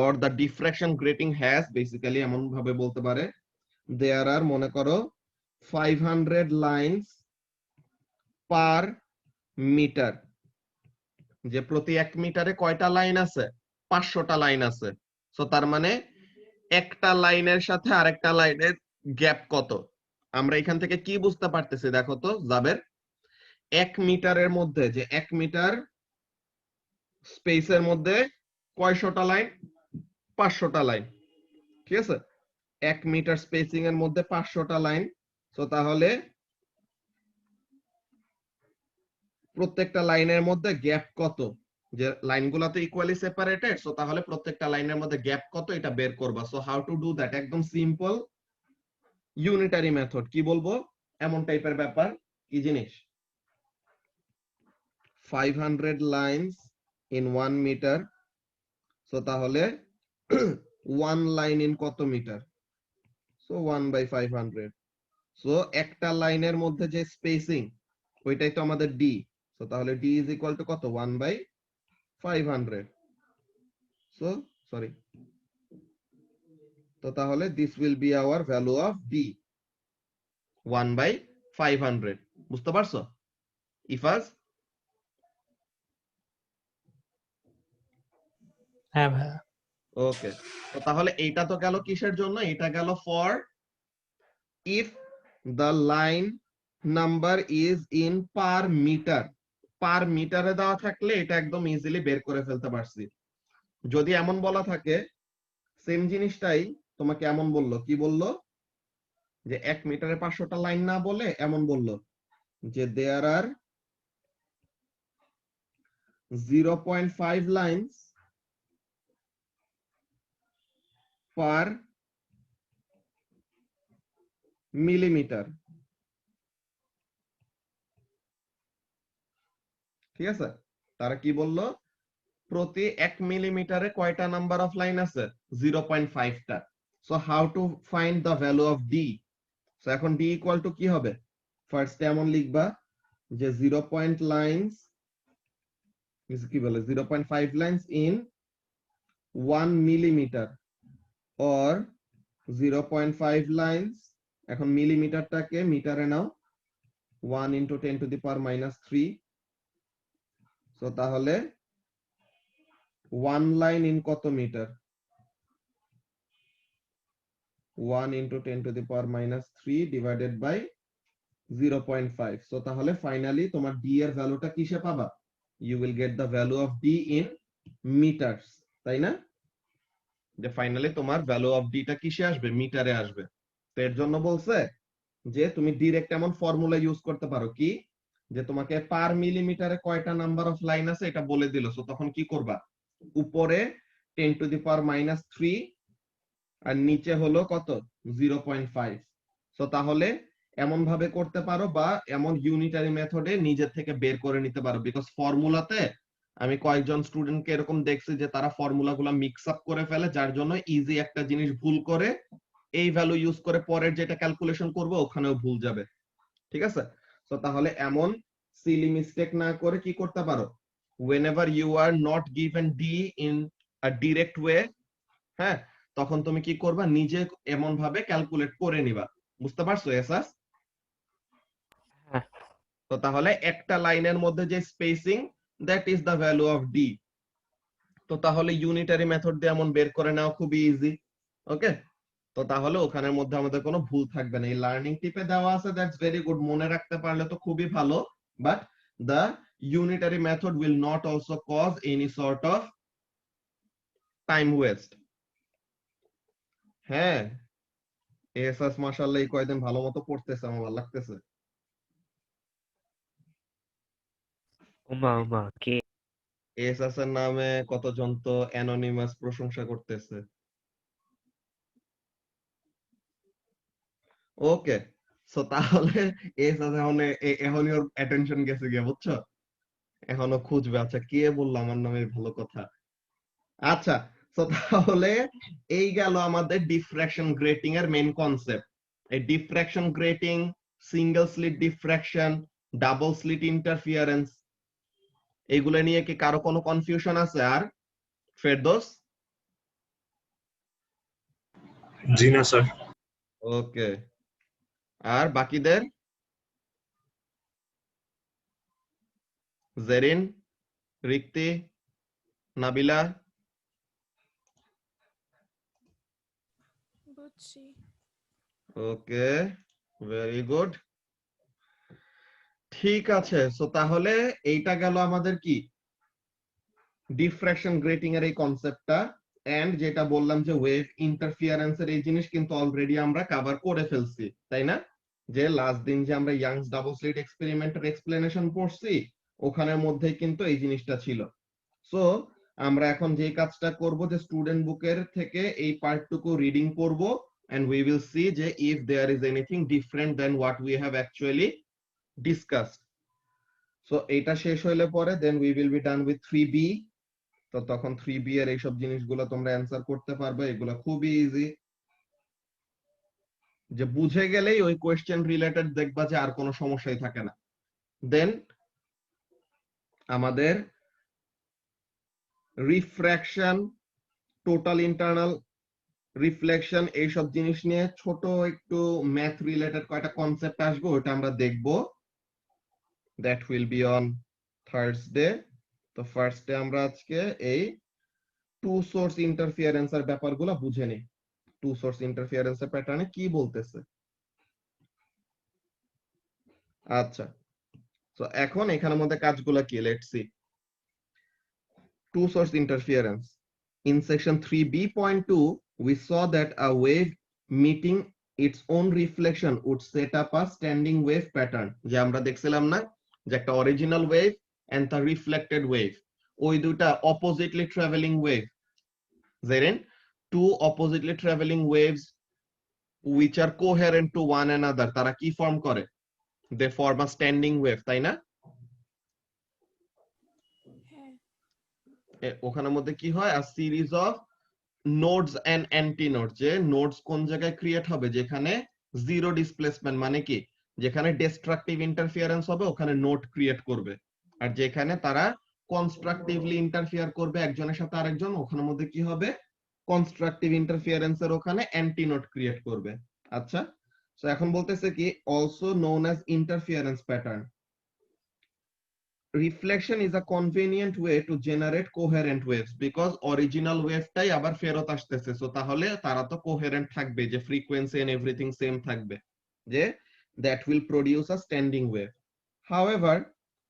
or the diffraction grating has, basically এমন ভাবে বলতে পারে there are মনে করো 500 lines per meter, যে প্রতি 1 মিটারে কয়টা লাইন আছে 500টা লাইন আছে। সো তার মানে একটা লাইনের সাথে আরেকটা লাইনের গ্যাপ কত, আমরা এখান থেকে কি বুঝতে পারতেছি দেখো তো জাবের, 1 মিটারের মধ্যে যে 1 মিটার স্পেসের মধ্যে কয়শোটা লাইন 500টা লাইন, ঠিক আছে 1 মিটার স্পেসিং এর মধ্যে 500টা লাইন। সো তাহলে প্রত্যেকটা লাইনের মধ্যে গ্যাপ কত, যে লাইনগুলো তো ইকুয়ালি সেপারেটেড, সো তাহলে প্রত্যেকটা লাইনের মধ্যে গ্যাপ কত এটা বের করবা। So how to do that, একদম সিম্পল ইউনিটারি মেথড, কি বলবো এমন টাইপের ব্যাপার, কি জিনিস 500 লাইনস ইন 1 মিটার, সো তাহলে 1 লাইন ইন কত মিটার, সো 1/500, সো একটা লাইনের মধ্যে যে স্পেসিং ওইটাই তো আমাদের ডি, সো তাহলে ডি ইজ ইকুয়াল টু কত 1/500, সো সরি, তো তাহলে this will B hour value of D 1/500, বুঝতে পারছো ইফাজ? হ্যাঁ ভাইয়া। ওকে, তো তাহলে এইটা তো গেল কিসের জন্য, এটা গেল for if the line number is in per metre, per মিটারে দেওয়া থাকলে এটা একদম ইজিলি বের করে ফেলতে পারছি। যদি এমন বলা থাকে সেম জিনিসটাই তোমাকে এমন বললো, কি বললো যে 1 মিটারে 500টা লাইন না বলে এমন বললো যে দেয়ার আর 0.5 লাইনস পার মিলিমিটার, ঠিক আছে তারা কি বললো প্রতি 1 মিলিমিটারে কয়টা নাম্বার অফ লাইন আছে 0.5টা। So how to find the value of D, so এখন ডি ইকুয়াল টু কি হবে, ফার্স্ট এমন লিখবা যে 0 পয়েন্ট লাইনস কি বলে 0.5 lines in 1 millimeter or 0.5 lines, এখন মিলিমিটারটাকে মিটারে নাও, 1 into 10 to the power minus 3, so তাহলে 1 line in কত metre, 1 into 10 to the power minus 3 divided by 0.5, so তাহলে ফাইনালি তোমার d এর ভ্যালুটা কিসে পাবা, you will get the value of d in meters, তাই না, যে ফাইনালি তোমার ভ্যালু অফ d টা কিসে আসবে, মিটারে আসবে। তো এর জন্য বলছে যে তুমি ডাইরেক্ট এমন ফর্মুলা ইউজ করতে পারো কি, যে তোমাকে পার মিলিমিটারে কয়টা নাম্বার অফ লাইন আছে এটা বলে দিল, সো তখন কি করবা, উপরে 10 টু দি পাওয়ার মাইনাস 3 আর নিচে হলো কত 0.5, সো তাহলে এমন ভাবে করতে পারো বা এমন ইউনিটারি মেথডে নিজের থেকে বের করে নিতে পারো, বিকজ ফর্মুলাতে আমি কয়েকজন স্টুডেন্টকে এরকম দেখছি যে তারা ফর্মুলাগুলো মিক্স আপ করে ফেলে, যার জন্য ইজি একটা জিনিস ভুল করে এই ভ্যালু ইউজ করে পরের যেটা ক্যালকুলেশন করবো ওখানেও ভুল যাবে, ঠিক আছে। তো তাহলে এমন সিলি মিস্টেক না করে কি করতে পারো, whenever you are not given d in a direct way, হ্যাঁ, তখন তুমি কি করবা, নিজে এমন ভাবে ক্যালকুলেট করে নিবা, বুঝতে পারছো এসাস। হ্যাঁ। তো তাহলে একটা লাইনের মধ্যে যে spacing, that is the value of D. তো তাহলে ইউনিটারি মেথড দিয়ে এমন বের করে নেওয়া খুবই ইজি, ওকে। তো তাহলে ওখানের মধ্যে আমাদের কোনো ভুল থাকবে না, এই লার্নিং টিপে দেওয়া আছে, দ্যাটস ভেরি গুড, মনে রাখতে পারলে তো খুবই ভালো, but the unitary method will not also cause any sort of time waste. হ্যাঁ, এসাস মাশাআল্লাহ এই কয়দিন ভালো মতো পড়তেছে, আমার ভালো লাগতেছে। উমা কে? এসাস এর নামে কতজন তো অ্যানোনিমাস প্রশংসা করতেছে। ওকে, সো তাহলে এসাস এখনই ওর অ্যাটেনশন গেছে গিয়ে, বুঝছো, এখনো খুঁজবে, আচ্ছা কে বললো আমার নামে ভালো কথা। আচ্ছা, তো তাহলে এই গেল আমাদের ডিফ্র্যাকশন গ্রেটিং এর মেইন কনসেপ্ট। এই diffraction grating, single slit diffraction, double slit interference, এগুলো নিয়ে কি কারো কোনো কনফিউশন আছে? আর ফেরদৌস? জি না স্যার। ওকে, আর বাকিদের? জেরিন, রিক্তি, নাবিলা? বুঝছি। ওকে, ভেরি গুড, ঠিক আছে। সো তাহলে এইটা গেল আমাদের কি ডিফ্র্যাকশন গ্রেটিং এর এই কনসেপ্টটা, এন্ড যেটা বললাম যে ওয়েভ ইন্টারফিয়ারেন্স এর এই জিনিস কিন্তু অলরেডি আমরা কভার করে ফেলছি, তাই না, যে লাস্ট দিন যে আমরা ইয়াংস ডাবল স্লিট এক্সপেরিমেন্টের এক্সপ্লেনেশন পড়ছি ওখানের মধ্যেই কিন্তু এই জিনিসটা ছিল। সো আমরা এখন যে কাজটা করব, যে স্টুডেন্ট বুকের থেকে এই পার্টটুকু রিডিং করব, and we will see যে if there is anything different than what we have actually discussed. So এটা শেষ হইলে পরে then we will be done with 3B, তো তখন 3B এর এইসব জিনিসগুলো তোমরা অ্যানসার করতে পারবে, এগুলো খুবই ইজি, যে বুঝে গেলেই ওই কোয়েশ্চেন রিলেটেড দেখবা যে আর কোনো সমস্যাই থাকে না। দেন আমাদের রিফ্র্যাকশন, টোটাল ইন্টারনাল রিফ্লেকশন, এইসব জিনিস নিয়ে ছোট একটু ম্যাথ রিলেটেড কয়টা কনসেপ্ট আসবে, ওটা আমরা দেখব, that will B on Thursday. তো ফার্স্টে আমরা আজকে এই টু সোর্স ইন্টারফিয়ারেন্স এর ব্যাপারগুলো বুঝে নিই, টু সোর্স ইন্টারফিয়ারেন্স এর প্যাটার্নে কি বলতেছে। আচ্ছা, তো এখন এখানের মধ্যে কাজগুলো কি, let's see. Two source interference, in section 3B.2 we saw that a wave meeting its own reflection would set up a standing wave pattern, যে আমরা দেখছিলাম না যে একটা original wave and the reflected wave, ওই দুটা অপোজিটলি ট্রাভেলিং ওয়েভ, জেরেন two oppositely travelling waves which are coherent to one another, তারা কি ফর্ম করে, they form a standing wave, তাই না। ওখানের মধ্যে কি হয়, a series of nodes and antinodes, যে নোডস কোন জায়গায় ক্রিয়েট হবে, যেখানে জিরো ডিসপ্লেসমেন্ট, মানে কি যেখানে ডিস্ট্রাকটিভ ইন্টারফিয়ারেন্স হবে ওখানে নোড ক্রিয়েট করবে, আর যেখানে তারা কনস্ট্রাকটিভলি ইন্টারফেয়ার করবে একজনের সাথে আরেকজন, ওখানের মধ্যে কি হবে, কনস্ট্রাকটিভ ইন্টারফিয়ারেন্সের ওখানে অ্যান্টিনোড ক্রিয়েট করবে। আচ্ছা, সো এখন বলতেছে কি also known as interference pattern. Reflection is a convenient way to generate coherent waves, because original ওয়েভটাই আবার ফেরত আসতেছে, সো তাহলে তারা তো কোহেরেন্ট থাকবে, যে ফ্রিকোয়েন্সি এন্ড এভরিথিং সেম থাকবে, যে that will produce a standing wave. However,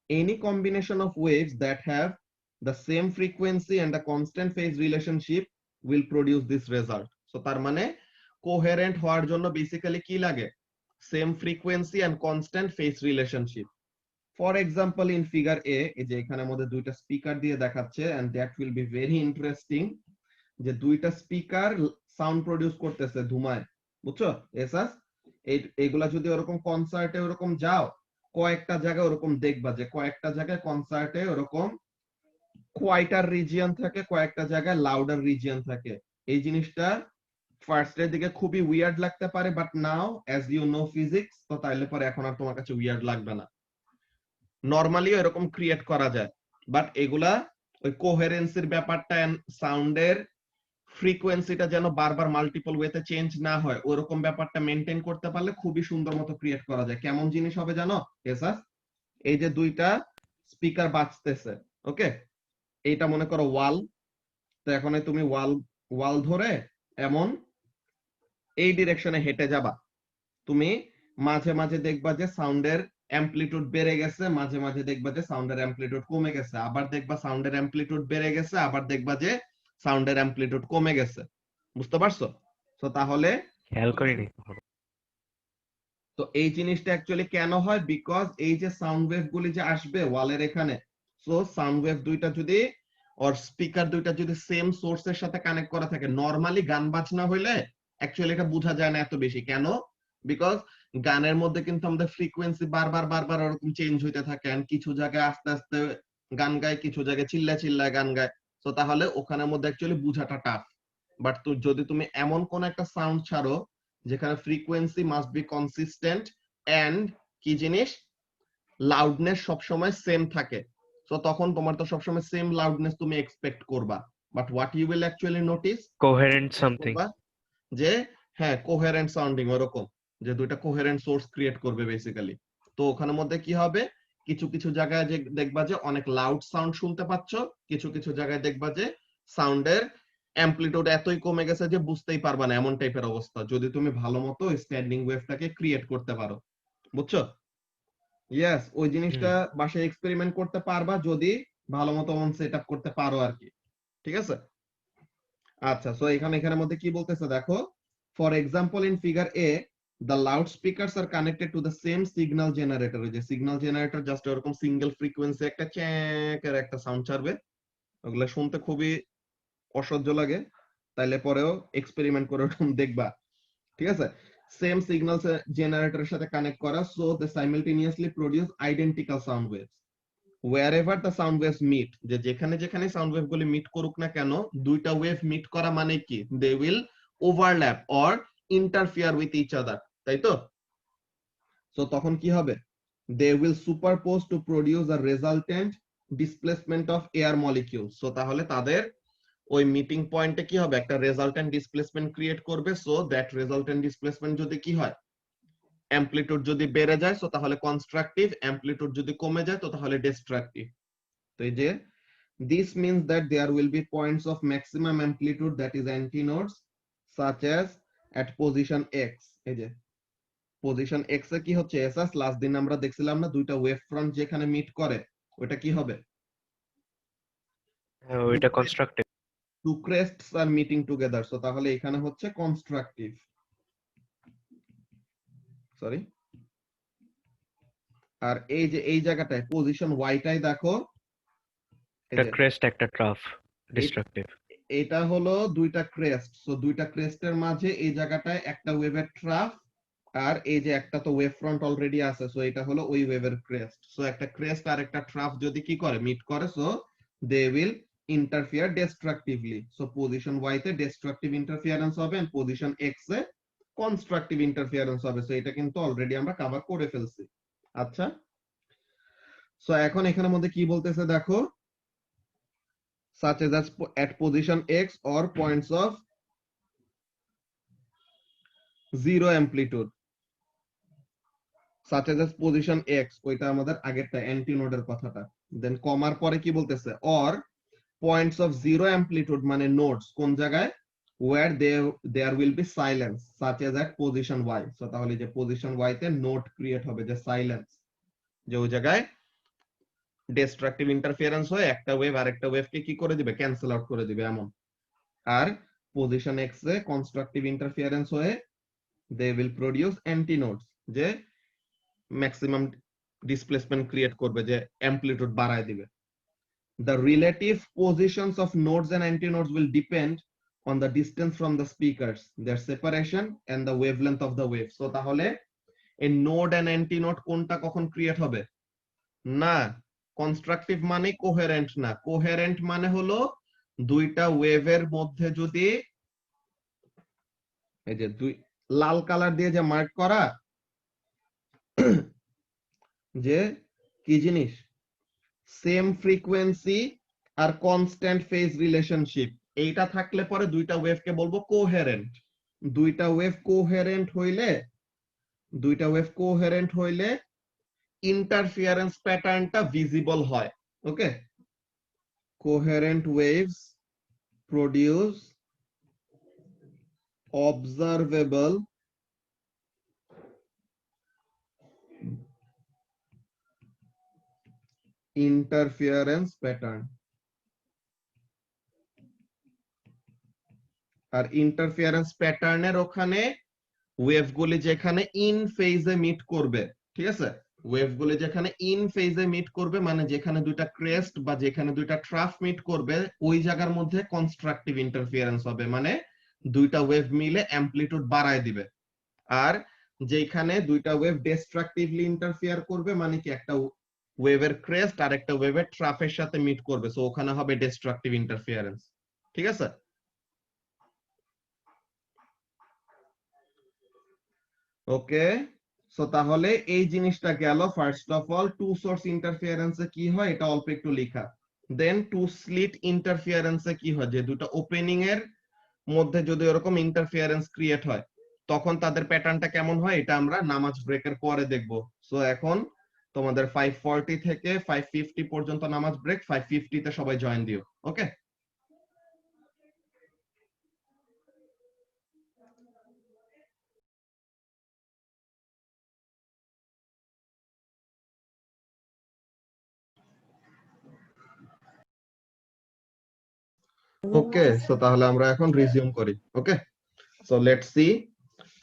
any combination of waves that have the same frequency and a constant phase relationship will produce this result. So তার মানে coherent হওয়ার জন্য basically কি লাগে, same frequency and constant phase relationship. For example, in figure A, এই যে এখানে মধ্যে দুইটা স্পিকার দিয়ে দেখাচ্ছে, and that will be very interesting, যে দুইটা স্পিকার সাউন্ড প্রডিউস করতেছে ধুমায়, বুঝছো এসাস? এইগুলা যদি ওরকম কনসার্টে ওরকম যাও, কয়েকটা জায়গায় ওরকম দেখবা যে কয়েকটা জায়গায় কনসার্টে ওরকম কোয়াইটার রিজিয়ন থাকে, কয়েকটা জায়গায় লাউডার রিজিয়ন থাকে। এই জিনিসটা ফার্স্টের দিকে খুবই উইয়ার্ড লাগতে পারে, but now as you know physics, তো তাইলে পরে এখন আর তোমার কাছে উইয়ার্ড লাগবে না, নরমালি এরকম ক্রিয়েট করা যায়। বাট এগুলা ওই কোহেরেন্সির ব্যাপারটা, সাউন্ডের ফ্রিকোয়েন্সিটা যেন বারবার মাল্টিপল ওয়েতে চেঞ্জ না হয়, ওরকম ব্যাপারটা মেনটেন করতে পারলে খুবই সুন্দর মতো ক্রিয়েট করা যায়। কেমন জিনিস হবে জানো এসাস? এই যে দুইটা স্পিকার বাজতেছে, ওকে, এইটা মনে করো ওয়াল, তো এখন তুমি ওয়াল ধরে এমন এই ডিরেকশনে হেঁটে যাবা, তুমি মাঝে মাঝে দেখবা যে সাউন্ডের অ্যামপ্লিটিউড বেড়ে গেছে, মাঝে মাঝে দেখবা যে সাউন্ডের অ্যামপ্লিটিউড কমে গেছে, আবার দেখবা সাউন্ডের অ্যামপ্লিটিউড বেড়ে গেছে, আবার দেখবা যে সাউন্ডের অ্যামপ্লিটিউড কমে গেছে। বুঝতে পারছো? তো তাহলে খেয়াল করিনি। তো এই জিনিসটা অ্যাকচুয়ালি কেন হয়, বিকজ এই যে সাউন্ড ওয়েভ গুলি যে আসবে ওয়ালের এখানে, সো সাউন্ড ওয়েভ দুইটা যদি ওর স্পিকার দুইটা যদি সেম সোর্সের সাথে কানেক্ট করা থাকে, নরমালি গান বাজনা হইলে অ্যাকচুয়ালি এটা বোঝা যায় না এত বেশি। কেন? বিকজ গানের মধ্যে কিন্তু আমাদের ফ্রিকোয়েন্সি বারবার বারবার ওরকম চেঞ্জ হইতে থাকে, এন্ড কিছু জায়গায় আস্তে আস্তে গান গায়, কিছু জায়গায় চিল্লা চিল্লায় গান গায়, তো তাহলে ওখানের মধ্যে অ্যাকচুয়ালি বুঝাটা টাফ। বাট যদি তুমি এমন কোন একটা সাউন্ড ছাড়ো যেখানে frequency must be consistent and কি জিনিস, লাউডনেস সবসময় সেম থাকে, সো তখন তোমার তো সবসময় সেম লাউডনেস তুমি এক্সপেক্ট করবা। But what you will actually notice, coherent something. যে হ্যাঁ কোহেরেন্ট সাউন্ডিং, ওরকম যে দুইটা কোহেরেন্ট সোর্স ক্রিয়েট করবে বেসিক্যালি। তো ওখানের মধ্যে কি হবে, কিছু কিছু জায়গায় যে দেখবা যে অনেক লাউড সাউন্ড শুনতে পাচ্ছ, কিছু কিছু জায়গায় দেখবা যে সাউন্ডের অ্যামপ্লিটিউড এতই কমে গেছে যে বুঝতেই পারবা না, এমন টাইপের অবস্থা, যদি তুমি ভালো মতো স্ট্যান্ডিং ওয়েভটাকে ক্রিয়েট করতে পারো। বুঝছো? ইয়েস, ওই জিনিসটা বাসায় এক্সপেরিমেন্ট করতে পারবা যদি ভালো মতো সেট আপ করতে পারো আর কি। ঠিক আছে? আচ্ছা, সো এখানের মধ্যে কি বলতেছে দেখো, for example in figure A the loudspeakers are connected to the same signal generator। যে সিগন্যাল জেনারেটর জাস্ট এরকম সিঙ্গেল ফ্রিকোয়েন্সি একটা চ্যাঁকের একটা সাউন্ড ছাড়বে, ওগুলা শুনতে খুবই অসহ্য লাগে, তাইলে পরেও এক্সপেরিমেন্ট করে ওরকম দেখবা। ঠিক আছে? সেম সিগন্যাল জেনারেটরের সাথে কানেক্ট করা, so they simultaneously produce identical sound waves wherever the sound waves meet। যে যেখানে যেখানে সাউন্ড ওয়েভ গুলি মিট করুক না কেন, দুইটা ওয়েভ মিট করা মানে কি, they will overlap or interfere with each other, তাই তো? সো তখন কি হবে, they will superpose to produce a resultant displacement of air molecule. So তাহলে তাদের ওই মিটিং পয়েন্টে কি হবে, একটা রেজাল্টেন্ট ডিসপ্লেসমেন্ট ক্রিয়েট করবে। সো দ্যাট রেজাল্টেন্ট ডিসপ্লেসমেন্ট যদি কি হয়, অ্যামপ্লিটিউড যদি বেড়ে যায় সো তাহলে কনস্ট্রাকটিভ, অ্যামপ্লিটিউড যদি কমে যায় তো তাহলে ডিস্ট্রাকটিভ। তো এই যে this means that there will be points of maximum amplitude that is antinodes such as at position x। এই যে পজিশন x এ কি হচ্ছে, এসাস লাস্ট দিন আমরা দেখছিলাম না দুইটা ওয়েভ ফ্রন্ট যেখানে মিট করে, ওটা কি হবে, ওইটা constructive. two crests are meeting together, so তাহলে এখানে হচ্ছে কনস্ট্রাকটিভ, সরি। আর এই যে এই জায়গাটায় পজিশন y টাই দেখো, একটা ক্রেস্ট একটা ট্রাফ, ডিস্ট্রাকটিভ। এটা হলো দুইটা ক্রেস্ট, সো দুইটা ক্রেস্টের মাঝে এই জায়গাটায় একটা ওয়েভের ট্রাফ, আর এই যে একটা তো ওয়েভ ফ্রন্ট অলরেডি আছে, সো এটা হলো ওই ওয়েভের ক্রেস্ট। সো একটা ক্রেস্ট আর একটা ট্রাফ যদি কি করে, মিট করে, so they will interfere destructively. So position y তে ডিস্ট্রাকটিভ ইন্টারফিয়ারেন্স হবে, এন্ড পজিশন x এ কনস্ট্রাকটিভ ইন্টারফিয়ারেন্স হবে। সো এটা কিন্তু অলরেডি আমরা কভার করে ফেলছি। আচ্ছা, সো এখন এখানের মধ্যে কি বলতেছে দেখো, such as at position x or points of zero amplitude such as position x, ওইটা আমাদের আগেরটা অ্যান্টিনোডের কথাটা। দেন কমার পরে কি বলতেছে, or points of zero amplitude মানে নোডস কোন জায়গায়, where there will be silence such as at position y। So তাহলে যে পজিশন y তে নোড ক্রিয়েট হবে, যে সাইলেন্স, যে ওই জায়গায় ডিস্ট্রাকটিভ ইন্টারফিয়ারেন্স হয়ে একটা ওয়েভ আরেকটা ওয়েভকে কি করে দিবে, ক্যান্সেল আউট করে দিবে এমন। আর পজিশন x এ কনস্ট্রাকটিভ ইন্টারফিয়ারেন্স হয়ে they will produce antinodes, যে ম্যাক্সিমাম ডিসপ্লেসমেন্ট ক্রিয়েট করবে, যে অ্যামপ্লিটিউড বাড়ায় দিবে। The relative positions of nodes and antinodes will depend on the distance from the speakers, their separation and the wavelength of the wave. So তাহলে এই node and অ্যান্টিনোড কোনটা কখন create হবে না, কনস্ট্রাকটিভ মানে কোহেরেন্ট না। কোহেরেন্ট মানে হলো দুইটা ওয়েভের মধ্যে যদি এই যে দুই লাল কালার দিয়ে যে মার্ক করা, যে কি জিনিস, সেম ফ্রিকোয়েন্সি আর কনস্ট্যান্ট ফেজ রিলেশনশিপ, এইটা থাকলে পরে দুইটা ওয়েভকে বলবো কোহেরেন্ট। দুইটা ওয়েভ কোহেরেন্ট হইলে ইন্টারফিয়ারেন্স প্যাটার্নটা ভিজিবল হয়। Okay, coherent waves produce observable interference pattern। আর ইন্টারফিয়ারেন্স প্যাটার্নের ওখানে ওয়েভগুলি যেখানে ইন ফেজে মিট করবে, ঠিক আছে, ওয়েভগুলি যেখানে ইন ফেজে মিট করবে মানে যেখানে দুইটা ক্রেস্ট বা যেখানে দুইটা ট্রাফ মিট করবে, ওই জায়গার মধ্যে কনস্ট্রাকটিভ ইন্টারফিয়ারেন্স হবে, মানে দুইটা ওয়েভ মিলে অ্যামপ্লিটিউড বাড়ায় দিবে। আর যেখানে দুইটা ওয়েভ ডিস্ট্রাকটিভলি ইন্টারফিয়ার করবে মানে কি একটা ওয়েভের ক্রেস্ট আর একটা ওয়েভের ট্রাফের সাথে মিট করবে, সো ওখানে হবে ডিস্ট্রাকটিভ ইন্টারফিয়ারেন্স। ঠিক আছে, ওকে। সো তাহলে এই জিনিসটা গেল। First of all two source ইন্টারফিয়ারেন্সে কি হয় এটা অল্প একটু লেখা। দেন টু স্লিট ইন্টারফিয়ারেন্সে কি হয়, যে দুটো ওপেনিং এর মধ্যে যদি এরকম ইন্টারফিয়ারেন্স ক্রিয়েট হয় তখন তাদের প্যাটার্নটা কেমন হয় এটা আমরা নামাজ ব্রেকের পরে দেখব। সো এখন তোমাদের 5:40 থেকে 5:50 পর্যন্ত নামাজ ব্রেক, 5:50 তে সবাই জয়েন দিও। ওকে, ওকে। সো তাহলে আমরা এখন রিজিউম করি। Okay, so let's see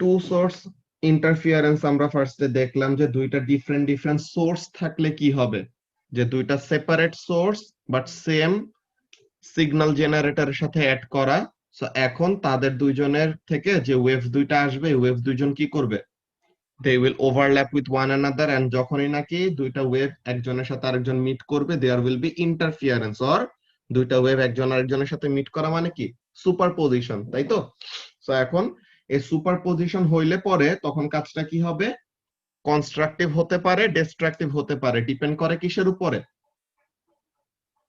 two source interference. আমরা ফার্স্টে দেখলাম যে দুইটা ডিফারেন্ট সোর্স থাকলে কি হবে, যে দুইটা separate source but same signal জেনারেটরের সাথে অ্যাড করা। সো এখন তাদের দুইজনের থেকে যে ওয়েভ দুইটা আসবে, ওয়েভ দুইজন কি করবে, they will overlap with one another, and যখনই নাকি দুইটা ওয়েভ একজনের সাথে আরেকজন মিট করবে there will be interference, or দুইটা ওয়েভ একজন আরেকজনের সাথে মিট করা মানে কি সুপারপজিশন, তাই তো? সো এখন এই সুপারপজিশন হইলে পরে তখন কাজটা কি হবে, কনস্ট্রাকটিভ হতে পারে, ডিস্ট্রাকটিভ হতে পারে, ডিপেন্ড করে কিসের উপরে,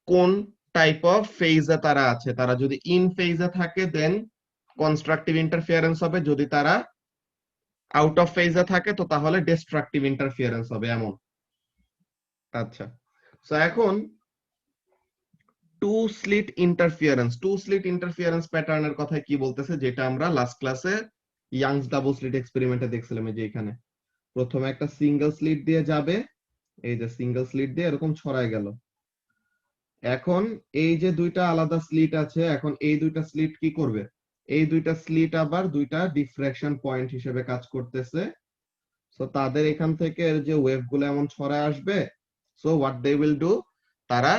কোন টাইপ অফ ফেজে তারা আছে। তারা যদি ইন ফেজে থাকে দেন কনস্ট্রাকটিভ ইন্টারফিয়ারেন্স হবে, যদি তারা আউট অফ ফেজে থাকে তো তাহলে ডিস্ট্রাকটিভ ইন্টারফিয়ারেন্স হবে এমন। আচ্ছা, সো এখন টু স্লিট ইন্টারফিয়ারেন্স প্যাটার্নের কথা কি বলতেছে, যেটা আমরা লাস্ট ক্লাসে ইয়াংস ডাবল স্লিট এক্সপেরিমেন্টে দেখছিলাম। এই যে এখানে প্রথমে একটা সিঙ্গেল স্লিট দিয়ে যাবে, এই যে সিঙ্গেল স্লিট দিয়ে এরকম ছড়ায় গেল। এখন এই যে দুইটা আলাদা স্লিট আছে, এখন এই দুইটা স্লিট কি করবে, এই দুইটা স্লিট আবার দুইটা ডিফ্রাকশন পয়েন্ট হিসেবে কাজ করতেছে। সো তাদের এখান থেকে যে ওয়েভ গুলো এমন ছড়ায় আসবে, so what they will do, তারা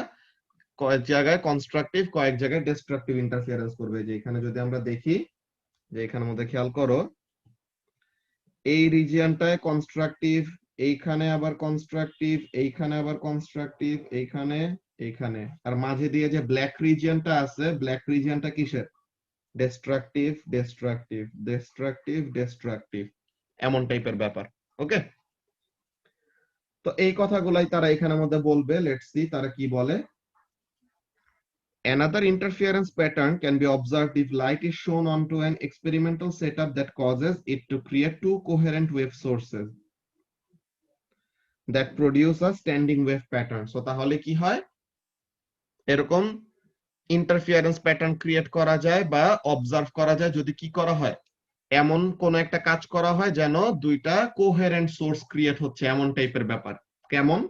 কয়েক জায়গায় কনস্ট্রাকটিভ কয়েক জায়গায় ডিস্ট্রাকটিভ ইন্টারফিয়ারেন্স করবে। যে এখানে যদি আমরা দেখি, যে এখানের মধ্যে খেয়াল করো, এই রিজিয়নটায় কনস্ট্রাকটিভ, এইখানে আবার কনস্ট্রাকটিভ, এইখানে আবার কনস্ট্রাকটিভ, এইখানে, এইখানে, আর মাঝে দিয়ে যে ব্ল্যাক রিজিয়নটা আছে, ব্ল্যাক রিজিয়নটা কিসের, ডিস্ট্রাকটিভ ডিস্ট্রাকটিভ ডিস্ট্রাকটিভ ডিস্ট্রাকটিভ, এমন টাইপের ব্যাপার। ওকে, তো এই কথাগুলাই তারা এখানের মধ্যে বলবে। লেটস সি তারা কি বলে। Another interference pattern can be observed if light is shown onto an experimental setup that causes it to create two coherent wave sources that produce a standing wave pattern. So তাহলে কি হয়, এরকম interference pattern create করা যায় বা observe করা যায় যদি কি করা হয়, এমন কোন একটা কাজ করা হয় যেন দুইটা কোহেরেন্ট সোর্স ক্রিয়েট হচ্ছে, এমন টাইপের ব্যাপার। কেমন?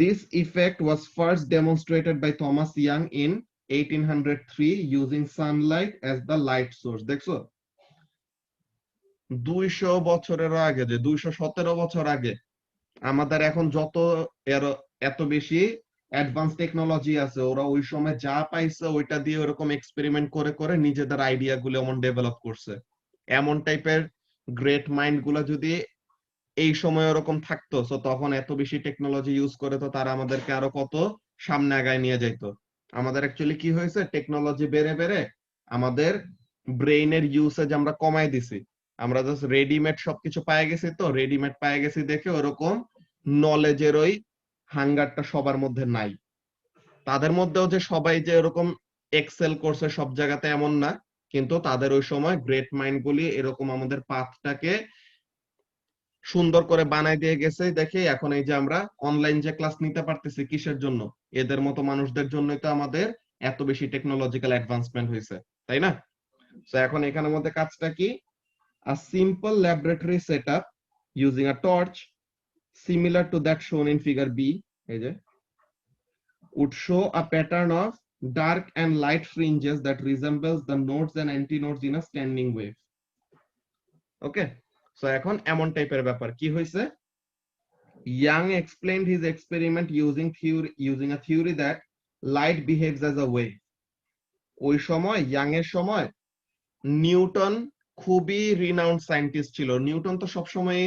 This effect was first demonstrated by Thomas Young in 1803 using sunlight as the light source. দেখছো 200 বছরের আগে, যে 217 বছর আগে, আমাদের এখন যত এত বেশি অ্যাডভান্স টেকনোলজি আছে, ওরা ওই সময় যা পাইছে ওইটা দিয়ে ওরকম এক্সপেরিমেন্ট করে করে নিজেদের আইডিয়া গুলো এমন ডেভেলপ করছে। এমন টাইপের গ্রেট মাইন্ড গুলা যদি এই সময় ওরকম থাকতো, তো তখন এত বেশি টেকনোলজি ইউজ করে তো তারা আমাদেরকে আরো কত সামনে আগায় নিয়ে যাইতো। আমাদের অ্যাকচুয়ালি কি হয়েছে, টেকনোলজি বেড়ে বেড়ে আমাদের ব্রেইনের ইউসেজ আমরা কমাই দিছি। আমরা জাস্ট রেডিমেড সবকিছু পায়ে গেছি, তো রেডিমেড পায়ে গেছি দেখে ওরকম নলেজের ওই হাঙ্গারটা সবার মধ্যে নাই। তাদের মধ্যেও যে সবাই যে এরকম এক্সেল করছে সব জায়গাতে এমন না, কিন্তু তাদের ওই সময় গ্রেট মাইন্ড গুলি এরকম আমাদের পাথটাকে সুন্দর করে বানাই দিয়ে গেছে দেখে এখন এই যে আমরা অনলাইন যে ক্লাস নিতে পারতেছি, কিসের জন্য? এদের মতো মানুষদের জন্যই তো আমাদের এত বেশি টেকনোলজিক্যাল অ্যাডভান্সমেন্ট হয়েছে, তাই না? তো এখন এখানের মধ্যে কাজটা কি? A simple laboratory setup using a torch similar to that shown in figure B, এই যে, would show a pattern of dark and light fringes that resembles the nodes and antinodes in a standing wave. Okay, so এখন এমন টাইপের ব্যাপার কি হয়েছে, Young explained his experiment using a theory that light behaves as a wave. ওই সময় young এর সময় নিউটন খুবই রিনাউন্ড সায়েন্টিস্ট ছিল। নিউটন তো সবসময়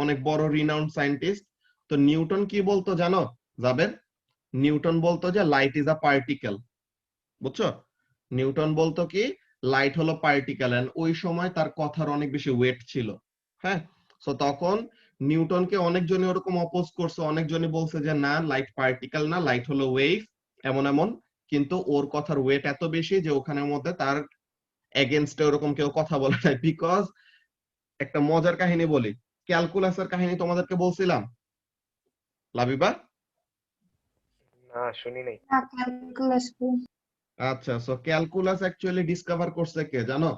অনেক বড় রিনাউন্ড সায়েন্টিস্ট। তো নিউটন কি বলতো জানো জাবের? নিউটন বলতো যে লাইট ইজ আ পার্টিকেল। বুঝছো? নিউটন বলতো কি লাইট হলো পার্টিকেল, এন্ড ওই সময় তার কথার অনেক বেশি ওয়েট ছিল। হ্যাঁ, তো তখন নিউটনকে অনেকজনই ওরকম অপোজ করছে, অনেকজনই বলছে যে না, লাইট পার্টিকেল না, লাইট হলো ওয়েভ, এমন এমন। কিন্তু ওর কথার ওয়েট এত বেশি যে ওখানের মধ্যে তার এগেইনস্টে ওরকম কেউ কথা বলে নাই। বিকজ একটা মজার কাহিনী বলি, ক্যালকুলাসের কাহিনী তোমাদেরকে বলছিলাম লাবিবা? না শুনি নাই। না ক্যালকুলাস আচ্ছা, সো ক্যালকুলাস অ্যাকচুয়ালি ডিসকভার করছে কে জানো?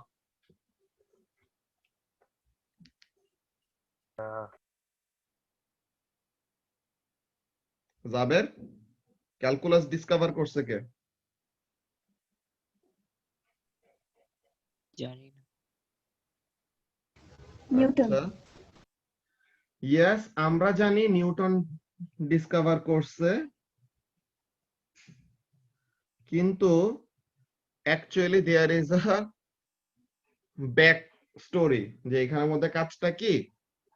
জাবের, ক্যালকুলাস ডিসকভার করছে কে? জানি না। নিউটন। ইয়েস, আমরা জানি নিউটন ডিসকভার করছে, কিন্তু actually there is a back story, যে এখানের মধ্যে কাজটা কি,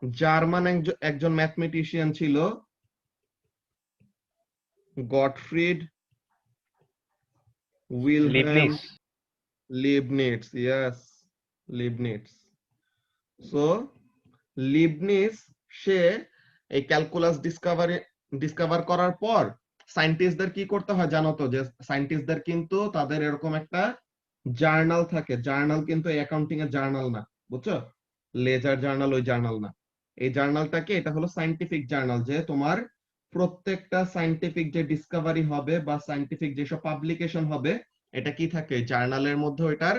জার্মান একজন ম্যাথমেটিশিয়ান ছিল Gottfried Wilhelm Leibniz. Yes, Leibniz. So Leibniz সে এই ক্যালকুলাস ডিসকভার করার পর সায়েন্টিস্টদের কি করতে হয় জানো তো? যে সায়েন্টিস্টদের কিন্তু তাদের এরকম একটা জার্নাল থাকে। জার্নাল কিন্তু অ্যাকাউন্টিং এর জার্নাল না, বুঝছো? লেজার জার্নাল ওই জার্নাল না। এই জার্নালটাকে, এটা হলো সায়েন্টিফিক জার্নাল, যে তোমার প্রত্যেকটা সায়েন্টিফিক যে ডিসকভারি হবে বা সায়েন্টিফিক যেসব পাবলিকেশন হবে, এটা কি থাকে জার্নালের মধ্যে, ওইটার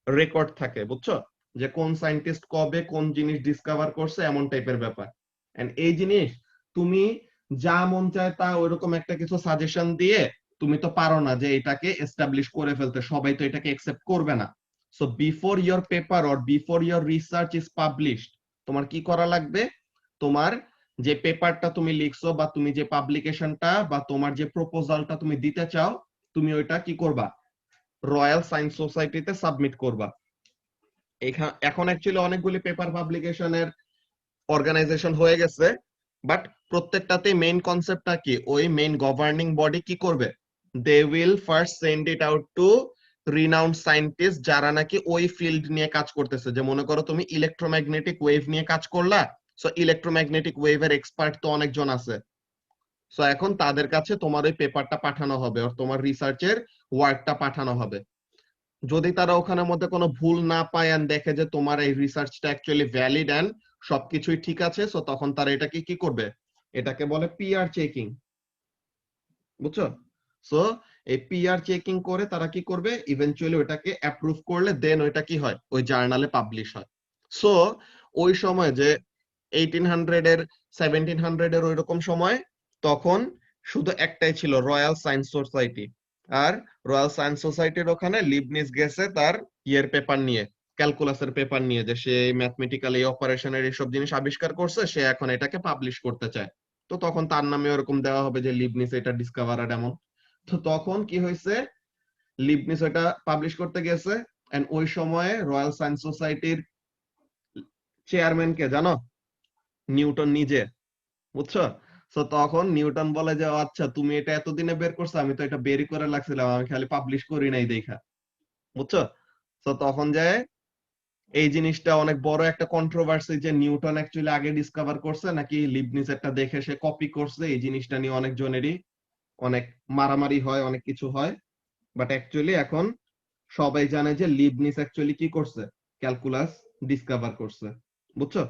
রেকর্ড থাকে, বুঝছো? যে কোন সায়েন্টিস্ট কবে কোন জিনিস ডিসকভার করছে, এমন টাইপের ব্যাপার। এন্ড এই জিনিস তুমি যা মন চায় তা ওইরকম একটা কিছু সাজেশন দিয়ে তুমি তো পারো না যে এটাকে এস্টাবলিশ করে ফেলতে, সবাই তো এটাকে অ্যাকসেপ্ট করবে না। So before your paper or before your research is published, তোমার কি করা লাগবে? তোমার যে পেপারটা তুমি লিখছো বা তুমি যে পাবলিকেশনটা বা তোমার যে প্রপোজালটা তুমি দিতে চাও, তুমি ওইটা কি করবা? রয়্যাল সায়েন্স সোসাইটিতে সাবমিট করবা। এখন অ্যাকচুয়ালি অনেকগুলি পেপার পাবলিকেশনের অর্গানাইজেশন হয়ে গেছে, বাট প্রত্যেকটাতে মেইন কনসেপ্টটা কি, ওই মেইন গভর্নিং বডি কি করবে, they will first send it out to renowned scientist যারা নাকি ওই ফিল্ড নিয়ে কাজ করতেছে। যে মনে করো তুমি ইলেকট্রোম্যাগনেটিক ওয়েভ নিয়ে কাজ করলা, সো ইলেকট্রোম্যাগনেটিক ওয়েভের এক্সপার্ট তো অনেকজন আছে, সো এখন তাদের কাছে তোমার ওই পেপারটা পাঠানো হবে আর তোমার রিসার্চের ওয়ার্কটা পাঠানো হবে। যদি তারা ওখানের মধ্যে কোনো ভুল না পায় এন্ড দেখে যে তোমার এই রিসার্চটা অ্যাকচুয়ালি ভ্যালিড এন্ড সবকিছুই ঠিক আছে, সো তখন তারা এটাকে কি করবে, এটাকে বলে পিআর চেকিং। বুঝছো? সো এই পিআর চেকিং করে তারা কি করবে, ইভেন্চুয়ালি ওটাকে অ্যাপ্রুভ করলে দেন ওইটা কি হয়, ওই জার্নালে পাবলিশ হয়। সো ওই সময় যে 1800 এর 1700 এর ওইরকম সময়, তখন শুধু একটাই ছিল, রয়্যাল সায়েন্স সোসাইটি। আর রয়্যাল সায়েন্স সোসাইটির ওখানে লিবনিজ গেছে তার ইয়ের পেপার নিয়ে, ক্যালকুলাসের পেপার নিয়ে, যে সে ম্যাথমেটিক্যাল এই অপারেশনের এইসব জিনিস আবিষ্কার করছে, সে এখন এটাকে পাবলিশ করতে চায়। তো তখন তার নামে ওরকম দেওয়া হবে যে লিবনিজ এটা ডিসকভারার এমন। তো তখন কি হয়েছে, লিবনিজ এটা পাবলিশ করতে গেছে এন্ড ওই সময়ে রয়্যাল সায়েন্স সোসাইটির চেয়ারম্যান কে জানো, নিউটন নিজে। বুঝছো? তো তখন নিউটন বলে যে আচ্ছা তুমি এটা এতদিনে বের করছো, আমি তো এটা বেরই করে লাগছিলাম, আমি খালি পাবলিশ করি নাই দেখা। বুঝছো? তো তখন যায় এই জিনিসটা অনেক বড় একটা কন্ট্রোভার্সি, যে নিউটন অ্যাকচুয়ালি আগে ডিসকভার করছে নাকি লিবনিজ একটা দেখে সে কপি করছে। এই জিনিসটা নিয়ে অনেকজনেরই অনেক মারামারি হয়, অনেক কিছু হয়। বাট অ্যাকচুয়ালি এখন সবাই জানে যে লিবনিজ অ্যাকচুয়ালি কি করছে, ক্যালকুলাস ডিসকভার করছে। বুঝছো?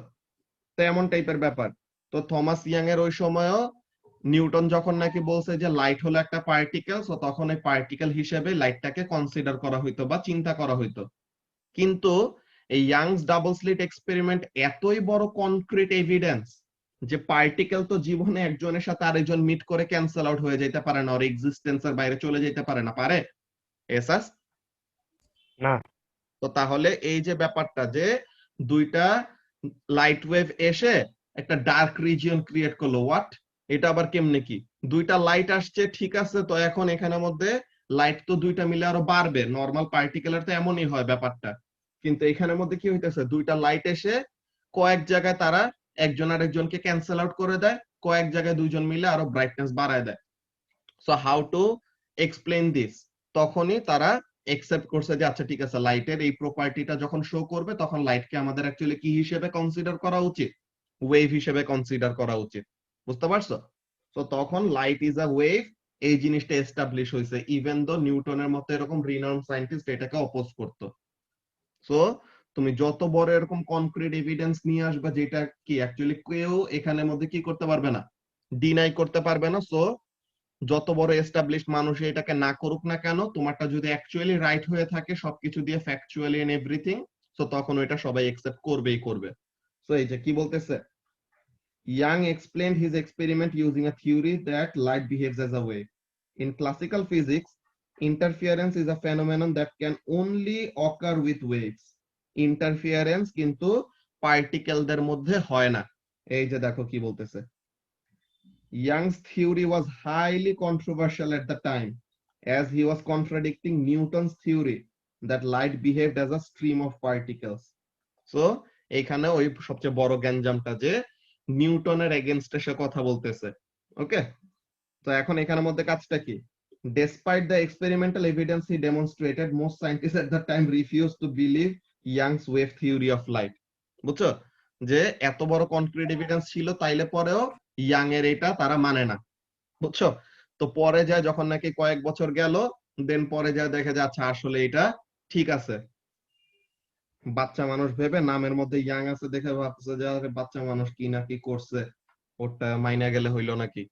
তো এমন টাইপের ব্যাপার। তো থমাস ইয়াং এর ওই সময়ও নিউটন যখন নাকি বলছে যে লাইট হলো একটা পার্টিকেল, সো তখন এই পার্টিকেল হিসেবে লাইটটাকে কনসিডার করা হইতো বা চিন্তা করা হইতো। কিন্তু এই ইয়াংস ডাবল স্লিট এক্সপেরিমেন্ট এতই বড় কনক্রিট এভিডেন্স যে পার্টিকেল তো জীবনে একজনের সাথে আরেকজন মিট করে ক্যান্সেল আউট হয়ে যেতে পারে না, ওর এক্সিস্টেন্সের বাইরে চলে যেতে পারে না, পারে? এসাস না। তো তাহলে এই যে ব্যাপারটা যে দুইটা লাইট ওয়েভ এসে একটা ডার্ক রিজিয়ন ক্রিয়েট করলো, হোয়াট, এটা আবার কেমনে কি? দুইটা লাইট আসছে, ঠিক আছে, তো এখন এখানের মধ্যে লাইট তো দুইটা মিলে আরো বাড়বে, নরমাল পার্টিকেলের তো এমনই হয় ব্যাপারটা। কিন্তু এখানের মধ্যে কি হইতেছে, দুইটা লাইট এসে কয়েক জায়গায় তারা একজন আরেকজনকে ক্যান্সেল আউট করে দেয়, কয়েক জায়গায় দুইজন মিলে আরো ব্রাইটনেস বাড়ায় দেয়। So how to explain this? তখনই তারা একসেপ্ট করছে যে আচ্ছা ঠিক আছে, লাইটের এই প্রপার্টিটা যখন শো করবে তখন লাইটকে আমাদের অ্যাকচুয়ালি কি হিসেবে কনসিডার করা উচিত, ওয়েভ হিসেবে কনসিডার করা উচিত। বুঝতে পারছো? তো তখন লাইট ইজ আ ওয়েভ, এই জিনিসটা এস্টাবলিশ হয়েছে, ইভেন দো নিউটনের মতো এরকম রিনাউন্ড সায়েন্টিস্ট এটাকে অপোজ করতো। সো তুমি যত বড় এরকম কনক্রিট এভিডেন্স নিয়ে আসবে যেটা কি অ্যাকচুয়ালি কেউ এখানের মধ্যে কি করতে পারবে না, ডিনাই করতে পারবে না। সো যত বড় এস্টাবলিশড মানুষ এটাকে না করুক না কেন, তোমারটা যদি অ্যাকচুয়ালি রাইট হয়ে থাকে সবকিছু দিয়ে ফ্যাকচুয়ালি এন্ড এভরিথিং, সো তখন ওইটা সবাই একসেপ্ট করবেই করবে। সো এই যে কি বলতেছে, Young explained his experiment using a theory that light behaves as a wave. In classical physics, interference is a phenomenon that can only occur with waves. Interference কিন্তু পার্টিকেলদের মধ্যে হয় না। এই যে দেখো কি বলতেছে, Young's theory was highly controversial at the time, as he was contradicting Newton's theory that light behaved as a stream of particles. So এখানে ওই সবচেয়ে বড় গ্যাঞ্জামটা যে নিউটনের এগেইনস্টে সে কথা বলতেছে। ওকে, তো এখন এখানের মধ্যে কাজটা কি, despite the experimental evidence he demonstrated, most scientists at the time refused to believe Young's wave theory of light. বুঝছো? যে এত বড় কনক্রিট এভিডেন্স ছিল তাইলে পরেও ইয়াং এর এটা তারা মানে না। বুঝছো? তো পরে যায় যখন নাকি কয়েক বছর গেল, দেন পরে যায় দেখে যে আচ্ছা আসলে এটা ঠিক আছে। বাচ্চা মানুষ ভেবে নামের মধ্যে ইয়াং আছে দেখে ভাবছে যে আরে বাচ্চা মানুষ কি নাকি করছে, ওটা মাইনা গেলে হইলো নাকি।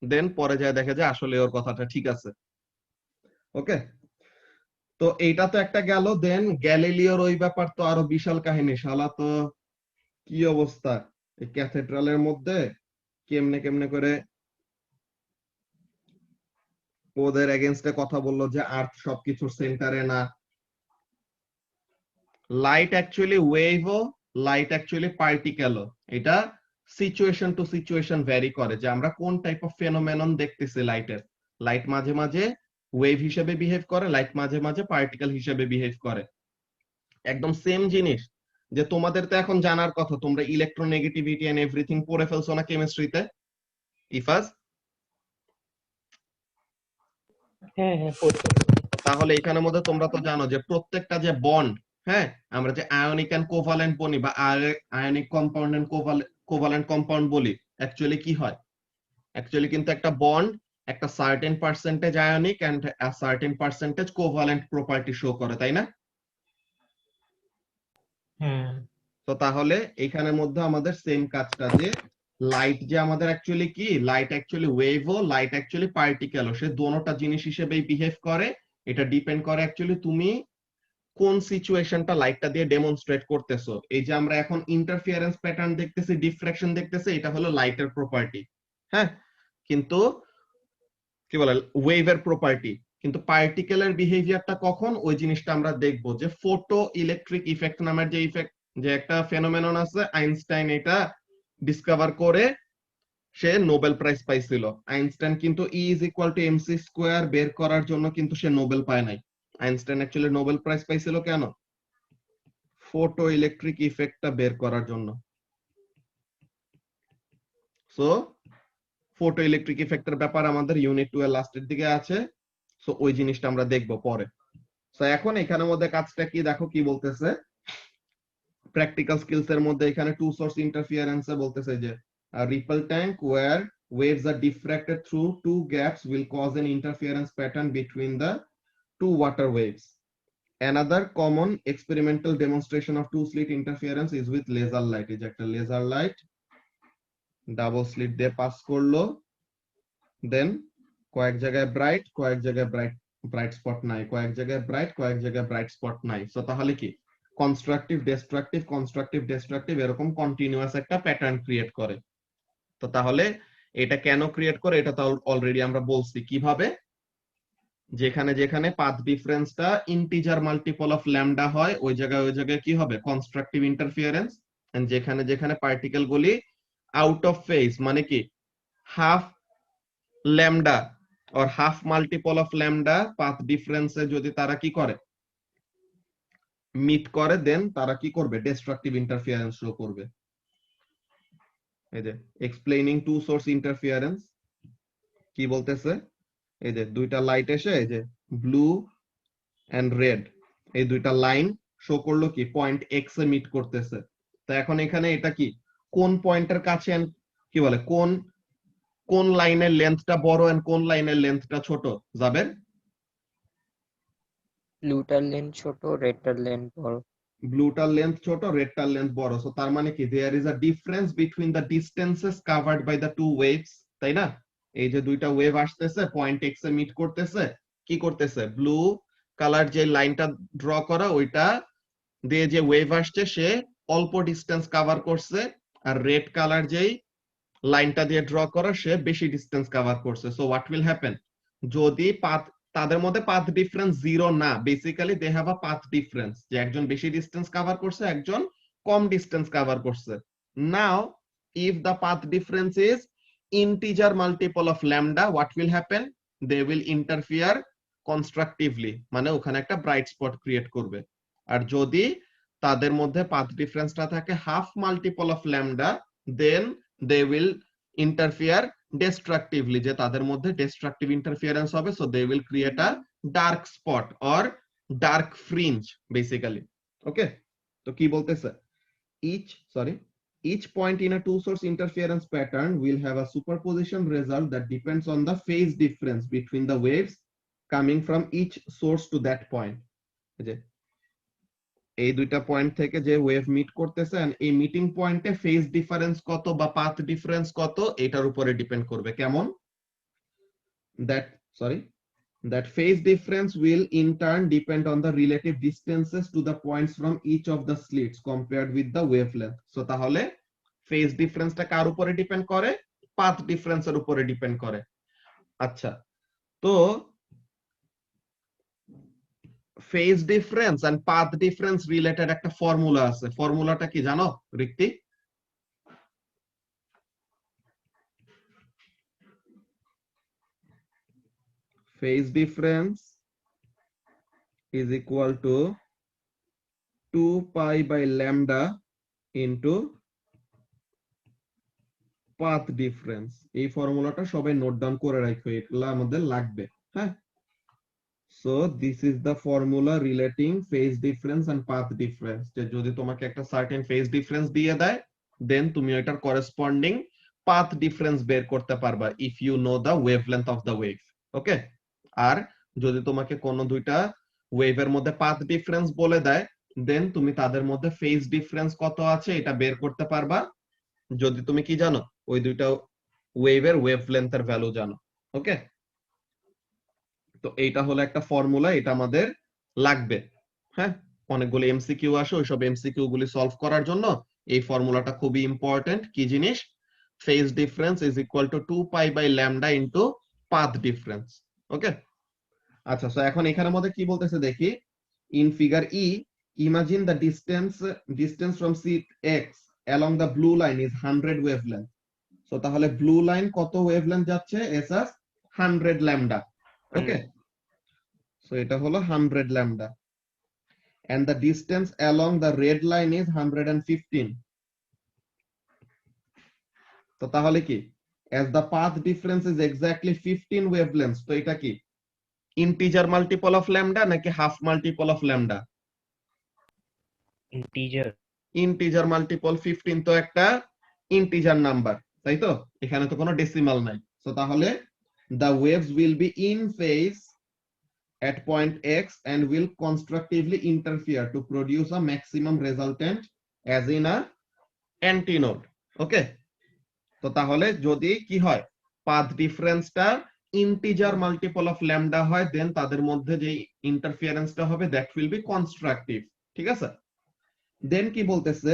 দেন পরে যায় দেখে যে আসলে ওর কথাটা ঠিক আছে। ওকে, তো এইটা তো একটা গেল। দেন গ্যালিলিওর ওই ব্যাপার তো আরো বিশাল কাহিনী, শালা তো কি অবস্থা, এই ক্যাথেড্রালের মধ্যে কেমনে কেমনে করে ওদের এগেইনস্টে কথা বললো যে আর্থ সবকিছুর সেন্টারে না, লাইট অ্যাকচুয়ালি ওয়েভও, লাইট অ্যাকচুয়ালি পার্টিকেলও। এটা সিচুয়েশন টু সিচুয়েশন ভ্যারি করে যে আমরা কোন টাইপ অফ ফেনোমেনন দেখতেছি লাইটের। লাইট মাঝে মাঝে ওয়েভ হিসেবে বিহেভ করে, লাইট মাঝে মাঝে পার্টিকেল হিসেবে বিহেভ করে। একদম সেম জিনিস যে তোমাদের তো এখন জানার কথা, তোমরা ইলেকট্রোনেগেটিভিটি এন্ড এভরিথিং পড়ে ফেলছো না কেমিস্ট্রিতে, ইফাজ? হ্যাঁ হ্যাঁ পড়ছি। তাহলে এখানের মধ্যে তোমরা তো জানো যে প্রত্যেকটা যে বন্ড, হ্যাঁ, আমরা যে আয়নিক এন্ড কোভালেন্ট বলি বা ionic compound and covalent compound বলি, অ্যাকচুয়ালি কি হয়, অ্যাকচুয়ালি কিন্তু একটা বন্ড একটা certain percentage ionic and a certain percentage covalent property show করে, তাই না? হ্যাঁ তো তাহলে এখানের মধ্যে আমাদের সেম কাজটা, যে লাইট যে আমাদের অ্যাকচুয়ালি কি, লাইট অ্যাকচুয়ালি ওয়েভও, লাইট অ্যাকচুয়ালি পার্টিকেলও, সে দোনোটা জিনিস হিসেবেই বিহেভ করে। এটা ডিপেন্ড করে অ্যাকচুয়ালি তুমি কোন সিচুয়েশনটা লাইটটা দিয়ে ডেমনস্ট্রেট করতেছো। এই যে আমরা এখন ইন্টারফিয়ারেন্স প্যাটার্ন দেখতেছি, ডিফ্রাকশন দেখতেছি, এটা হলো লাইটের প্রপার্টি, হ্যাঁ। কিন্তু কি বলে ওয়েভের প্রপার্টি। কিন্তু পার্টিকেলের বিহেভিয়ারটা কখন, ওই জিনিসটা আমরা দেখবো, যে ফটো ইলেকট্রিক ইফেক্ট নামের যে ইফেক্ট, যে একটা ফেনোমেনন আছে, আইনস্টাইন এটা ডিসকভার করে সে নোবেল প্রাইজ পাইছিল। আইনস্টাইন কিন্তু E is equal to MC square বের করার জন্য কিন্তু সে নোবেল পায় নাই। আইনস্টাইন অ্যাকচুয়ালি নোবেল প্রাইজ পাইছিল কেন? ফটো ইলেকট্রিক ইফেক্টটা বের করার জন্য। সো ফটো ইলেকট্রিক ইফেক্টের ব্যাপার আমাদের ইউনিট 2 এর লাস্টের দিকে আছে। সো ওই জিনিসটা আমরা দেখবো পরে। সো এখন এখানের মধ্যে কাজটা কি দেখো, কি বলতেছে প্র্যাকটিক্যাল স্কিলস এর মধ্যে এখানে টু সোর্স ইন্টারফিয়ারেন্স এ বলতেছে যে ripple tank where waves are diffracted through two gaps will cause an interference pattern between the two water waves. Another common experimental demonstration of two slit interference is with laser light. এই যে একটা laser light double slit দিয়ে pass করলো, দেন কয়েক জায়গায় bright, কয়েক জায়গায় bright spot নাই, কয়েক জায়গায় ব্রাইট, কয়েক জায়গায় ব্রাইট স্পট নাই। সো তাহলে কি কনস্ট্রাকটিভ ডিস্ট্রাকটিভ এরকম কন্টিনিউয়াস একটা প্যাটার্ন ক্রিয়েট করে। তো তাহলে এটা কেন ক্রিয়েট করে, এটা তো অলরেডি আমরা বলছি কিভাবে, যেখানে যেখানে পাথ ডিফারেন্সটা ইন্টিজার মাল্টিপল অফ ল্যামডা হয় ওই জায়গায় কি হবে, কনস্ট্রাকটিভ ইন্টারফিয়ারেন্স। এন্ড যেখানে যেখানে পার্টিকেল গুলি আউট অফ ফেজ, মানে কি half lambda or half multiple of lambda path ডিফারেন্সে যদি তারা কি করে মিট করে, দেন তারা কি করবে, ডিস্ট্রাকটিভ ইন্টারফিয়ারেন্স শো করবে। এই যে এক্সপ্লেইনিং টু সোর্স ইন্টারফিয়ারেন্স কি বলতেছে, এই যে দুইটা লাইট এসে এই যে ব্লু এন্ড রেড এই দুইটা লাইন শো করলো কি পয়েন্ট এক্স এ মিট করতেছে। তো এখন এখানে এটা কি কোন পয়েন্টের কাছে কি বলে কোন কোন লাইনের লেন্থটা বড় এন্ড কোন লাইনের লেন্থটা ছোট যাবে? ব্লুটার লেন্থ ছোট, রেডটার লেন্থ বড়। ব্লুটার লেন্থ ছোট, রেডটার লেন্থ বড়। সো তার মানে কি there is a difference between the distances covered by the two waves, তাই না? এই যে দুইটা ওয়েভ আসতেছে পয়েন্ট এক্স এ মিট করতেছে, কি করতেছে ব্লু কালার যে লাইনটা ড্র করা ওইটা দিয়ে যে ওয়েভ আসছে সে অল্প ডিস্টেন্স কভার করছে, আর রেড কালার যেই লাইনটা দিয়ে ড্র করা সে বেশি ডিস্টেন্স কভার করছে। সো হোয়াট উইল হ্যাপেন, যদি পাথ তাদের মধ্যে পাথ ডিফারেন্স জিরো না, basically they have a path difference, যে একজন বেশি ডিস্টেন্স কভার করছে একজন কম ডিস্টেন্স কভার করছে। Now if the path difference is integer multiple of lambda, what will happen, they will interfere constructively, মানে ওখানে একটা ব্রাইট স্পট ক্রিয়েট করবে। আর যদি তাদের মধ্যে পাথ ডিফারেন্সটা থাকে half multiple of lambda, then they will interfere destructively, যে তাদের মধ্যে destructive interference হবে। so they will create a dark spot or dark fringe basically. okay, তো কি বলতেছে, each point in a two source interference pattern will have a superposition result that depends on the phase difference between the waves coming from each source to that point. যে এই দুইটা point থেকে যে wave meet করতেছে এই meeting পয়েন্টে phase difference কত বা পাথ ডিফারেন্স কত এটার উপরে ডিপেন্ড করবে। কেমন, that phase difference will in turn depend on the relative distances to the points from each of the slits compared with the wavelength. so তাহলে ফেজ ডিফারেন্সটা কার উপরে ডিপেন্ড করে, পাথ ডিফারেন্সের উপরে ডিপেন্ড করে। আচ্ছা, তো phase difference and path difference related একটা formula আছে, ফর্মুলাটা কি জানো Rikti? Phase difference is equal to 2 pi by lambda into path difference. এই ফর্মুলাটা সবাই নোট ডাউন করে রাখো, এগুলো আমাদের লাগবে, হ্যাঁ। So this is the formula relating phase difference and path difference. যে যদি তোমাকে একটা certain phase difference দিয়ে দেয়, then তুমি এটার corresponding পাথ ডিফারেন্স বের করতে পারবা if you know the wavelength of the wave. Okay, আর যদি তোমাকে কোনো দুইটা ওয়েভের মধ্যে পাথ ডিফারেন্স বলে দেয়, দেন তুমি তাদের মধ্যে ফেজ ডিফারেন্স কত আছে এটা বের করতে পারবা যদি তুমি কি জানো, ওই দুইটা ওয়েভের ওয়েভলেন্থের ভ্যালু জানো। ওকে, তো এইটা হলো একটা ফর্মুলা, এটা আমাদের লাগবে। হ্যাঁ, অনেকগুলো এমসিকিউ আসে, ওইসব এমসিকিউ গুলি সলভ করার জন্য এই ফর্মুলাটা খুবই ইম্পর্টেন্ট। কি জিনিস? Phase difference is equal to 2 pi by lambda into path difference. Okay, আচ্ছা, সো এখন এখানের মধ্যে কি বলতেছে দেখি। In figure E, imagine the distance from slit X along the blue line is 100 wavelength. সো তাহলে ব্লু লাইন কত ওয়েভলেন্থ যাচ্ছে? এসএস 100 ল্যামডা। ওকে, সো এটা হলো 100 lambda, and the distance along the red line is 115. তো তাহলে কি, as the path difference is exactly 15 wavelengths, তো এটা কি ইন্টিজার মাল্টিপল অফ ল্যামডা নাকি half multiple of lambda? Integer. Integer multiple 15 তো একটা ইন্টিজার নাম্বার, তাই তো? এখানে তো কোনো ডেসিমাল নাই। সো তাহলে the waves will be in phase at point x and will constructively interfere to produce a maximum resultant as in a antinode. ওকে, তো তাহলে যদি কি হয়, পাথ ডিফারেন্সটা ইন্টিজার মাল্টিপল অফ ল্যামডা হয়, দেন তাদের মধ্যে যে ইন্টারফিয়ারেন্সটা হবে দ্যাট উইল বি কনস্ট্রাকটিভ। ঠিক আছে, দেন কি বলতেছে,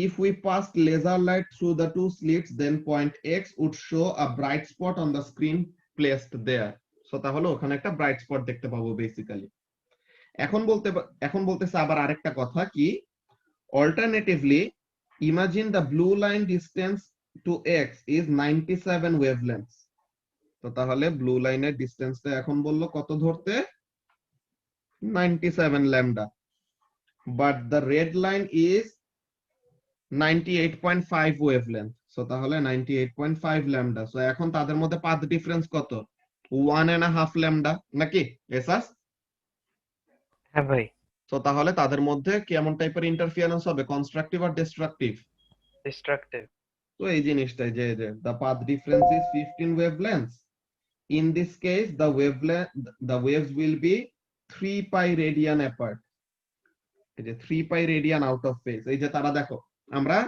if we passed laser light through the two slits then point x would show a bright spot on the screen placed there. So তাহলে ওখানে একটা ব্রাইট স্পট দেখতে পাবো বেসিক্যালি। এখন বলতেছে আবার আরেকটা কথা কি, alternatively imagine the blue line distance to X is 97 wavelengths. তো তাহলে ব্লু লাইনের ডিসটেন্সটা এখন বললো কত ধরতে? 97 lambda, but the red line is 98.5 wavelength. So তাহলে 98.5 ল্যামডা। সো এখন তাদের মধ্যে পাথ ডিফারেন্স কত? 1.5 ল্যামডা নাকি এসাস? হ্যাঁ ভাই, সো তাহলে তাদের মধ্যে কেমন টাইপের ইন্টারফিয়ারেন্স হবে, কনস্ট্রাকটিভ আর ডিস্ট্রাকটিভ? ডিস্ট্রাকটিভ। তো এই জিনিসটাই যে the path difference is 15 wavelengths. In this case the waves will be 3 pi radian apart. এই যে 3 pi radian out of phase। এই যে তারা দেখো, আমরা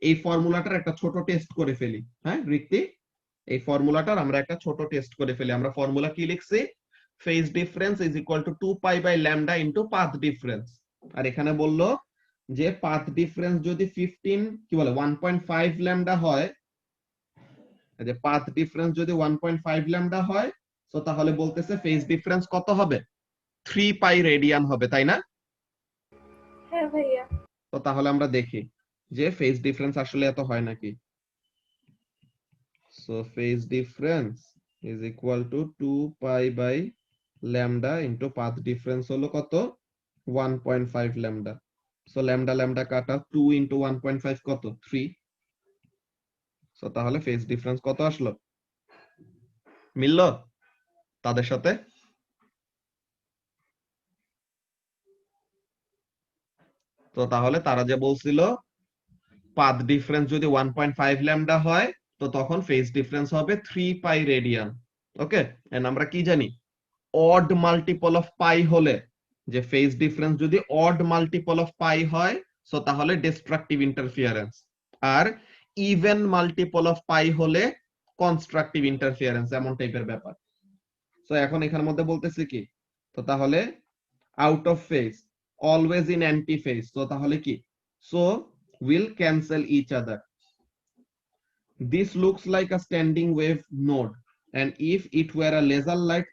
এই ফর্মুলাটার একটা ছোট টেস্ট করে ফেলি। হ্যাঁ রিক্তি, এই ফর্মুলাটার আমরা একটা ছোট টেস্ট করে ফেলি। আমরা ফর্মুলা কি লিখছি? Phase difference is equal to 2 pi by lambda into path difference. আর এখানে বললো যে পাথ ডিফারেন্স যদি 15 কি বলে 1.5 ল্যামডা হয়, যে পাথ ডিফারেন্স যদি 1.5 ল্যামডা হয়, সো তাহলে বলতেছে ফেজ ডিফারেন্স কত হবে? 3 পাই রেডিয়ান হবে, তাই না? হ্যাঁ ভাইয়া। তো তাহলে আমরা দেখি যে ফেজ ডিফারেন্স আসলে এত হয় নাকি। So phase difference is equal to 2 pi by lambda into path difference হলো কত? 1.5 ল্যামডা। সো ল্যামডা ল্যামডা কাটা, 2 ইনটু 1.5 কত? 3। সো তাহলে ফেজ ডিফারেন্স কত আসলো? মিললো তাদের সাথে? তো তাহলে তারা যে বলছিল পাথ ডিফারেন্স যদি 1.5 ল্যামডা হয়, তো তখন ফেজ ডিফারেন্স হবে 3 পাই রেডিয়ান। ওকে, এন্ড আমরা কি জানি, অড মাল্টিপল অফ পাই হলে, যে ফেজ ডিফারেন্স যদি অড মাল্টিপল অফ পাই হয়, সো তাহলে ডিস্ট্রাকটিভ ইন্টারফিয়ারেন্স, আর ইভেন মাল্টিপল অফ পাই হলে কনস্ট্রাকটিভ ইন্টারফিয়ারেন্স, এমন টাইপের ব্যাপার। সো এখন এখানের মধ্যে বলতেছি কি, তো তাহলে out of phase always in anti phase, তো তাহলে কি, so will cancel each other. This looks like a standing wave node, and if it were a laser light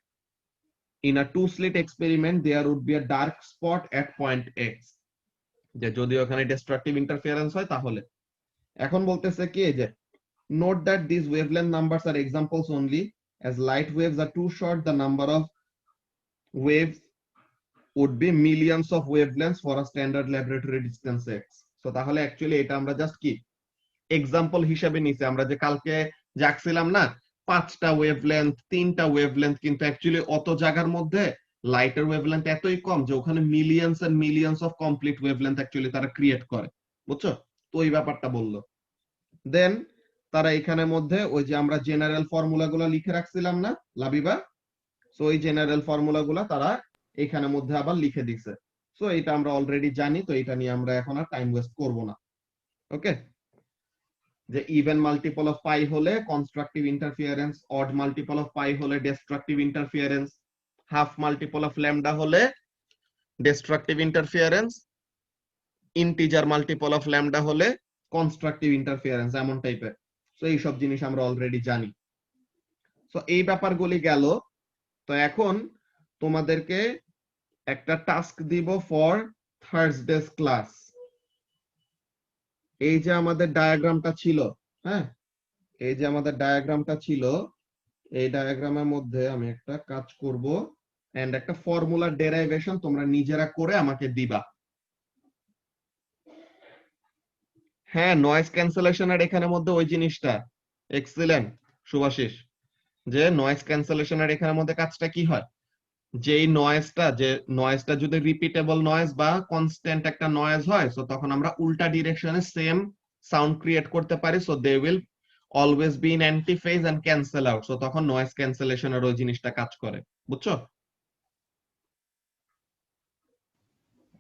in a two slit experiment there would be a dark spot at point x. যে যদি ওখানে destructive interference হয় তাহলে। এখন বলতেছে কি, যে note that these wavelength numbers are examples only, as light waves are too short, the number of waves would be millions of wavelengths for a standard laboratory distance x. So তাহলে actually এটা আমরা just কি example হিসেবে নিছি। আমরা যে কালকে যাচ্ছিলাম না 5টা ওয়েভলেন্থ 3টা ওয়েভলেন্থ, কিন্তু অ্যাকচুয়ালি অত জায়গার মধ্যে লাইটের ওয়েভলেন্থ এতই কম যে ওখানে millions and millions of complete wavelength actually তারা ক্রিয়েট করে, বুঝছো? তো এই ব্যাপারটা বললো। দেন তারা এখানের মধ্যে ওই যে আমরা জেনারেল ফর্মুলাগুলো লিখে রাখছিলাম না লাবিবা, সো ওই জেনারেল ফর্মুলাগুলো তারা এখানের মধ্যে আবার লিখে দিছে। সো এটা আমরা অলরেডি জানি, তো এটা নিয়ে আমরা এখন আর টাইম ওয়েস্ট করব না। ওকে, যে ইভেন মাল্টিপল অফ পাই হলে constructive interference, odd multiple of pi হলে destructive interference, half multiple of lambda হলে destructive interference, integer multiple of lambda হলে কনস্ট্রাকটিভ ইন্টারফিয়ারেন্স, এমন টাইপের। সো এই সব জিনিস আমরা অলরেডি জানি। সো এই ব্যাপারগুলি গেল। তো এখন তোমাদেরকে একটা টাস্ক দিব ফর থার্সডেস ক্লাস। এই যে আমাদের ডায়াগ্রামটা ছিল, হ্যাঁ, এই যে আমাদের ডায়াগ্রামটা ছিল, এই ডায়াগ্রামের মধ্যে আমি একটা কাজ করব এন্ড একটা ফর্মুলা ডেরাইভেশন তোমরা নিজেরা করে আমাকে দিবা। হ্যাঁ, নয়েজ ক্যান্সেলেশনের এখানের মধ্যে ওই জিনিসটা এক্সিলেন্ট শুভাশিস, যে নয়েজ ক্যান্সেলেশনের এখানের মধ্যে কাজটা কি হয়, যেই নয়েজটা যদি রিপিটেবল নয়েজ বা কনস্ট্যান্ট একটা নয়েজ হয়, সো তখন আমরা উল্টা ডিরেকশনে সেম সাউন্ড ক্রিয়েট করতে পারি, so they will always be in anti phase and cancel out. So তখন নয়েজ ক্যান্সেলেশনের ওই জিনিসটা কাজ করে, বুঝছো?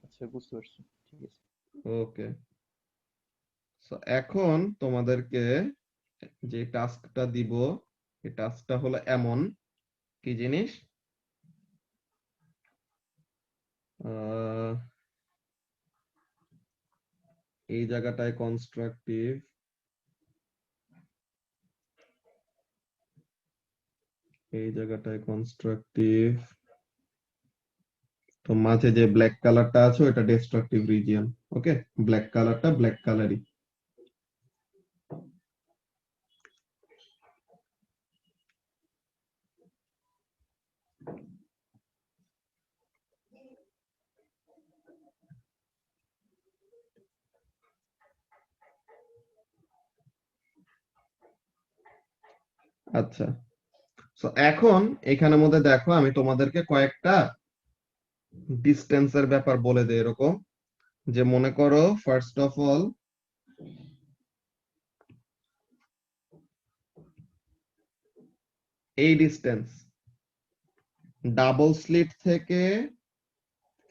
আচ্ছা, বুঝতে পারছি, ঠিক আছে। ওকে, সো এখন তোমাদেরকে যে টাস্কটা দিব, এই টাস্কটা হলো এমন কি জিনিস, এই জায়গাটায় কনস্ট্রাকটিভ, এই জায়গাটায় কনস্ট্রাকটিভ, তো মাঝে যে ব্ল্যাক কালারটা আছে ওটা ডিস্ট্রাকটিভ রিজিয়ন। ওকে, ব্ল্যাক কালারটা ব্ল্যাক কালারই। আচ্ছা, সো এখন এখানের মধ্যে দেখো আমি তোমাদেরকে কয়েকটা ডিস্টেন্সের ব্যাপার বলে দেই, এরকম যে মনে করো ফার্স্ট অফ অল এই ডিস্টেন্স ডাবল স্লিট থেকে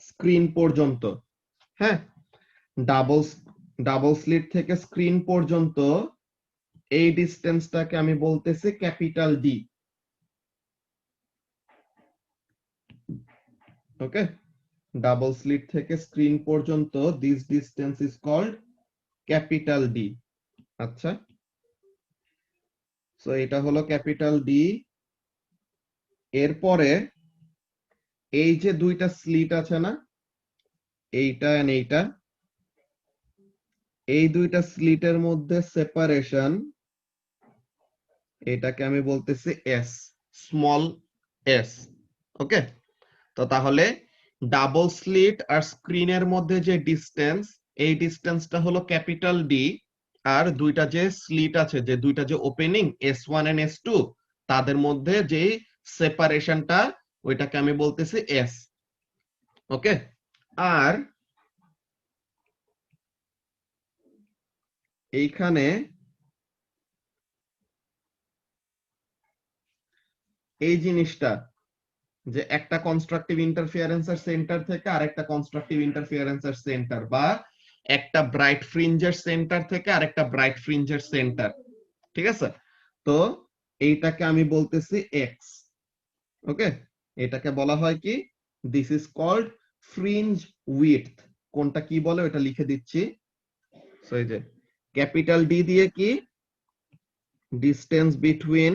স্ক্রিন পর্যন্ত, হ্যাঁ, ডাবল স্লিট থেকে স্ক্রিন পর্যন্ত এই ডিস্টেন্সটাকে আমি বলতেছি capital D. Okay, double slit থেকে স্ক্রিন পর্যন্ত this distance is called capital D. আচ্ছা, সো এটা হলো ক্যাপিটাল ডি। এরপরে এই যে দুইটা স্লিট আছে না, এইটা এন্ড এইটা, এই দুইটা স্লিটের মধ্যে সেপারেশন, এটাকে আমি বলতেছি এস, স্মল এস। ওকে, তো তাহলে ডাবল স্লিট আর স্ক্রিনের মধ্যে যে ডিস্টেন্স, এই ডিস্টেন্সটা হলো ক্যাপিটাল ডি। আর দুইটা যে স্লিট আছে, যে দুইটা যে ওপেনিং S1 এন্ড S2, তাদের মধ্যে যে সেপারেশনটা, ওইটাকে আমি বলতেছি এস। ওকে, আর এইখানে এই জিনিসটা, যে একটা কনস্ট্রাকটিভ ইন্টারফিয়ারেন্সের সেন্টার থেকে আরেকটা কনস্ট্রাকটিভ ইন্টারফিয়ারেন্সের সেন্টার, বা একটা ব্রাইট ফ্রিঞ্জের সেন্টার থেকে আরেকটা ব্রাইট ফ্রিঞ্জের সেন্টার, ঠিক আছে? তো এইটাকে আমি বলতেছি এক্স। ওকে, এটাকে বলা হয় কি, this is called fringe width. কোনটা কি বলে ওটা লিখে দিচ্ছি। সো এই যে ক্যাপিটাল ডি দিয়ে কি, distance between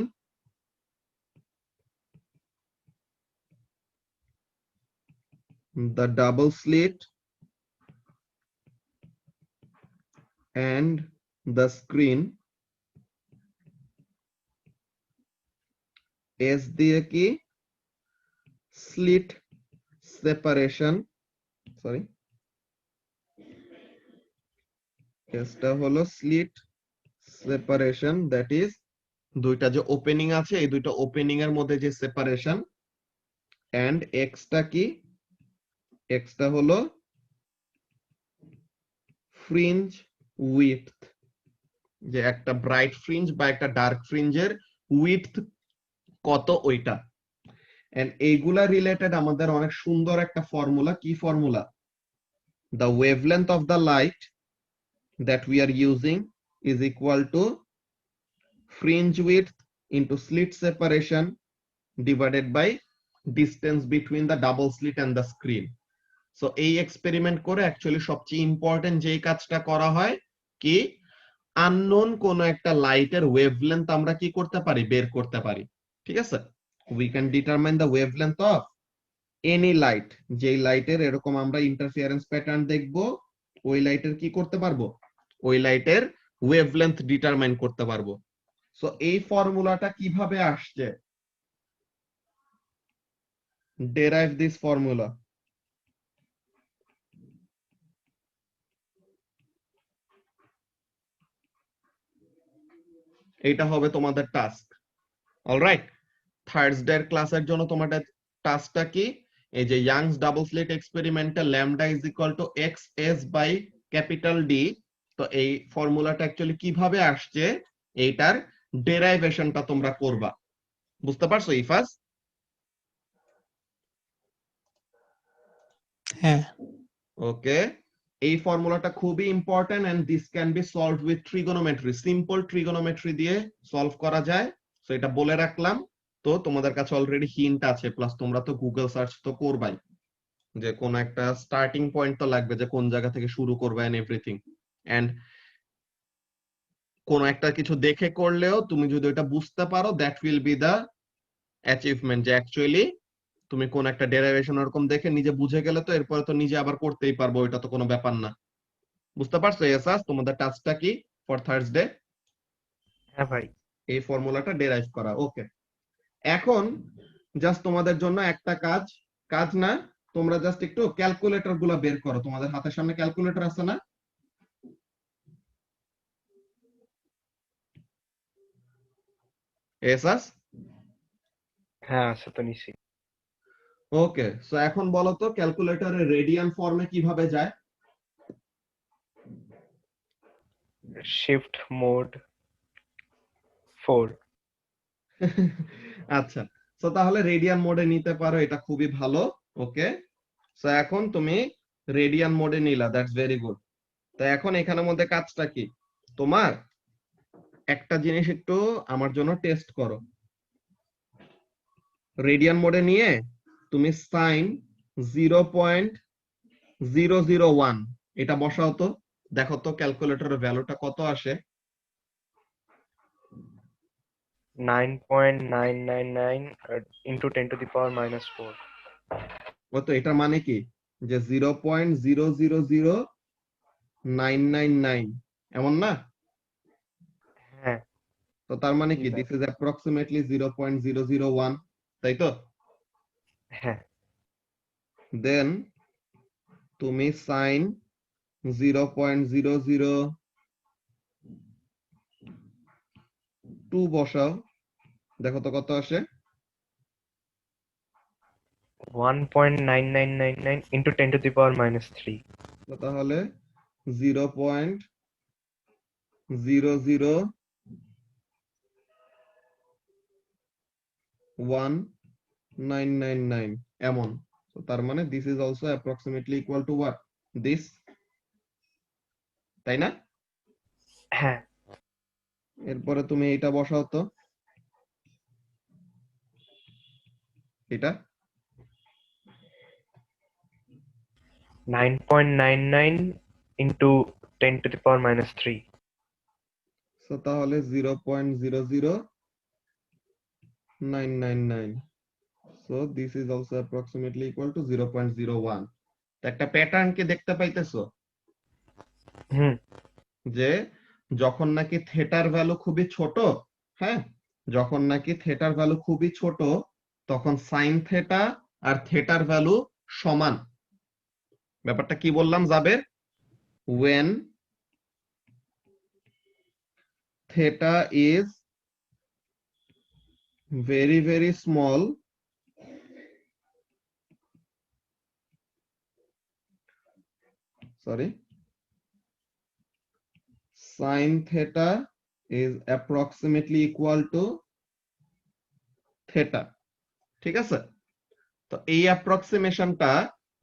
the double slit and the screen, S দিয়ে কি, slit separation, সরি, এসটা হলো স্লিট সেপারেশন, দ্যাট ইজ দুইটা যে ওপেনিং আছে এই দুইটা ওপেনিং এর মধ্যে যে সেপারেশন, এন্ড এক্সটা কি, এক্সটা হলো ফ্রিঞ্জ উইডথ। যে একটা ব্রাইট ফ্রিঞ্জ বা একটা ডার্ক ফ্রিঞ্জের উইডথ কত ওইটা। এন্ড এইগুলা রিলেটেড আমাদের অনেক সুন্দর একটা ফর্মুলা, কি formula? The wavelength of the light that we are using is equal to fringe width into slit separation divided by distance between the double slit and the screen. So এই experiment করে actually সবচেয়ে important যেই কাজটা করা হয় কি, unknown কোন একটা লাইটের ওয়েভলেন্থ আমরা কি করতে পারি, বের করতে পারি। ঠিক আছে, we can determine the wavelength of any light. যেই লাইটের এরকম আমরা ইন্টারফিয়ারেন্স প্যাটার্ন দেখব, ওই লাইটের কি করতে পারবো, ওই লাইটের ওয়েভলেন্থ ডিটারমাইন করতে পারবো। সো এই ফর্মুলাটা কিভাবে আসছে, ডেরাইভ দিস ফর্মুলা। এটা হবে তোমাদের টাস্ক। অলরাইট, থার্সডে এর ক্লাসের জন্য তোমাদের টাস্কটা কি, এই যে ইয়াংস ডাবল স্লিট এক্সপেরিমেন্টে lambda is equal to X S by capital D. তো এই ফর্মুলাটা অ্যাকচুয়ালি কিভাবে আসছে এইটার ডেরাইভেশনটা তোমরা করবা। বুঝতে পারছো ইফাস? হ্যাঁ। ওকে, এই ফর্মুলাটা খুবই important and this can be solved with trigonometry. Simple trigonometry দিয়ে সলভ করা যায়। সো এটা বলে রাখলাম। তো তোমাদের কাছে অলরেডি হিন্ট আছে, প্লাস তোমরা তো গুগল সার্চ তো করবাই, যে কোন একটা স্টার্টিং পয়েন্ট তো লাগবে, যে কোন জায়গা থেকে শুরু করবে এন্ড এভরিথিং। এন্ড কোন একটা কিছু দেখে করলেও তুমি যদি ওটা বুঝতে পারো, that will be the achievement, যে অ্যাকচুয়ালি তুমি কোন একটা ডেরিভেশন এরকম দেখে নিজে বুঝে গেলে তো এরপরে তো নিজে আবার করতেই পারবো, ওইটা তো কোনো ব্যাপার না। বুঝতে পারছো এসাস? তোমাদের টাস্কটা কি ফর থার্সডে? হ্যাঁ ভাই। এই ফর্মুলাটা ডেরাইভ করা। ওকে, এখন জাস্ট তোমাদের জন্য একটা কাজ, কাজ না, তোমরা জাস্ট একটু ক্যালকুলেটর গুলা বের করো। তোমাদের হাতের সামনে ক্যালকুলেটর আছে না? এসাস? হ্যাঁ আছে তো নিশ্চয়ই। ওকে, সো এখন বলো তো ক্যালকুলেটরে রেডিয়ান ফর্মে কিভাবে যায়? Shift mode 4। আচ্ছা, সো তাহলে রেডিয়ান মোডে নিতে পারো, এটা খুবই ভালো। ওকে, সো এখন তুমি রেডিয়ান মোডে নিলা, দ্যাটস ভেরি গুড। তো এখন এখানের মধ্যে কাজটা কি, তোমার একটা জিনিস একটু আমার জন্য টেস্ট করো। রেডিয়ান মোডে নিয়ে তুমি সাইন 0.001 এটা বসাও তো, দেখো তো ক্যালকুলেটরের ভ্যালুটা কত আসে। 9.999 into 10 to the power minus 4। ও তো এটা মানে কি, যে 0.000999 এমন না? হ্যাঁ। তো তার মানে জি কি, ভাই। দিস ইজ অ্যাপ্রক্সিমেটলি 0.001, তাই তো? হ্যাঁ। দেন তুমি সাইন 0.002 বসাও, দেখো তো কত আসে। 1.9999 into 10 to the power minus 3। তো তাহলে 0.00199 এমন। তো তার মানে this is also approximately equal to what, this, তাই না? হ্যাঁ। এরপরে তুমি এটা বসাও তো, এটা 9.99 into 10 to the power minus 3। So তাহলে 0.00999, so this is also approximately equal to 0.01। একটা প্যাটার্ন কি দেখতে পাইতেছো, হুম। যে যখন নাকি থেটার ভ্যালু খুবই ছোট, হ্যাঁ, যখন নাকি থেটার ভ্যালু খুবই ছোট, তখন সাইন থেটা আর থেটার ভ্যালু সমান। ব্যাপারটা কি বললাম Jaber? when theta is very very small, sorry, sin theta is approximately equal to theta, ঠিক আছে? তো এই অ্যাপ্রক্সিমেশনটা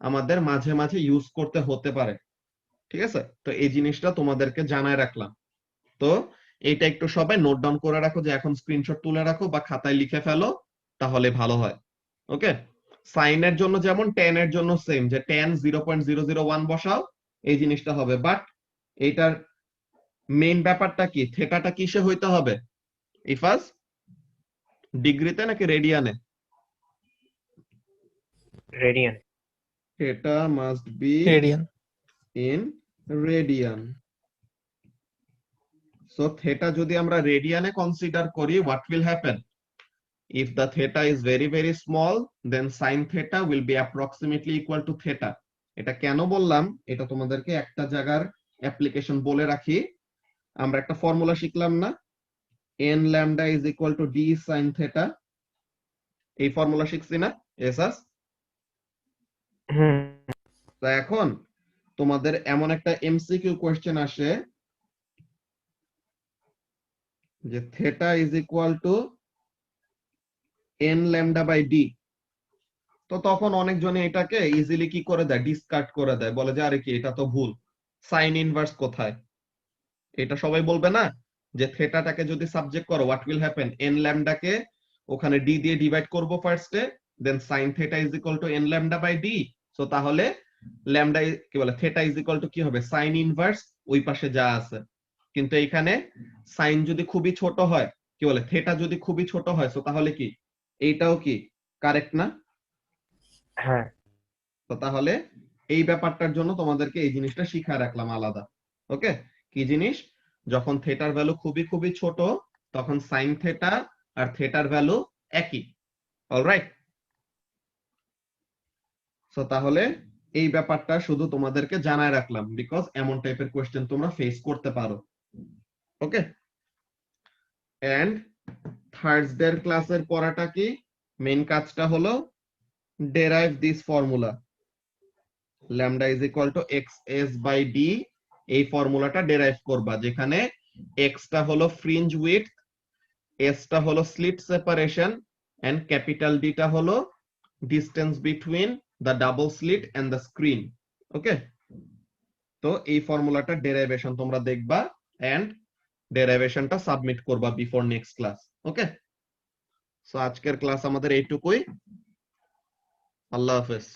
আমাদের মাঝে মাঝে ইউজ করতে হতে পারে, ঠিক আছে? তো এই জিনিসটা তোমাদেরকে জানায় রাখলাম। তো এইটা একটু সবাই নোট ডাউন করে রাখো, যে এখন স্ক্রিনশট তুলে রাখো বা খাতায় লিখে ফেলো, তাহলে ভালো হয়। ওকে, সাইনের জন্য যেমন tan এর জন্য সেম, যে tan 0.001 বসাও, এই জিনিসটা হবে। বাট এইটার মেইন ব্যাপারটা কি, থেটাটা কিসে হইতে হবে? ইফাজ ডিগ্রিতে নাকি রেডিয়ানে? Radian. Theta must be in radian. So theta যদি আমরা রেডিয়ানে কনসিডার করি, what will happen? If the theta is very very small, then sin theta will be approximately equal to theta. এটা কেন বললাম, এটা তোমাদেরকে একটা জায়গার অ্যাপ্লিকেশন বলে রাখি। আমরা একটা ফর্মুলা শিখলাম না, n lambda is equal to d sin theta, এই ফর্মুলা শিখছি না এসাস? তো এখন তোমাদের এমন একটা এমসিকিউ কোশ্চেন আসে যে theta is equal to n lambda by d, তো তখন অনেকজনে এটাকে ইজিলি কি করে দেয়, ডিসকার্ড করে দেয়, বলে যে আরে কি এটা তো ভুল, সাইন ইনভার্স কোথায়? এটা সবাই বলবে না যে থেটাটাকে যদি সাবজেক্ট করো, what will happen, n lambda কে ওখানে d দিয়ে ডিভাইড করব ফার্স্টে, then sin theta is equal to n lambda by d, so তাহলে ল্যামডা কি বলে, থেটা ইজ ইকুয়াল টু কি হবে, সাইন ইনভার্স ওই পাশে যা আছে। কিন্তু এইখানে সাইন যদি খুবই ছোট হয়, কি বলে, থেটা যদি খুবই ছোট হয়, সো তাহলে কি এইটাও কি কারেক্ট না? হ্যাঁ। তো তাহলে এই ব্যাপারটার জন্য তোমাদেরকে এই জিনিসটা শিখা রাখলাম আলাদা। ওকে, কি জিনিস, যখন থেটার ভ্যালু খুবই খুবই ছোট, তখন সাইন থেটা আর থেটার ভ্যালু একই। অলরাইট, সো তাহলে এই ব্যাপারটা শুধু তোমাদেরকে জানায় রাখলাম, বিকজ এমন টাইপের কোশ্চেন তোমরা ফেস করতে পারো। ওকে, এন্ড থার্সডের ক্লাসের পড়াটা কি, মেইন কাজটা হলো derive this formula, lambda is equal to xs by d, এই ফর্মুলাটা ডেরাইভ করবা, যেখানে x টা হলো ফ্রিঞ্জ উইডথ, s টা হলো slit separation, and capital d টা হলো distance between the double slit and the screen. Okay, তো এই ফর্মুলাটা ডেরাইভেশন তোমরা দেখবা এন্ড ডেরাইভেশনটা সাবমিট করবা before next class. Okay, so আজকের ক্লাস আমাদের এইটুকুই। আল্লাহ হাফেজ।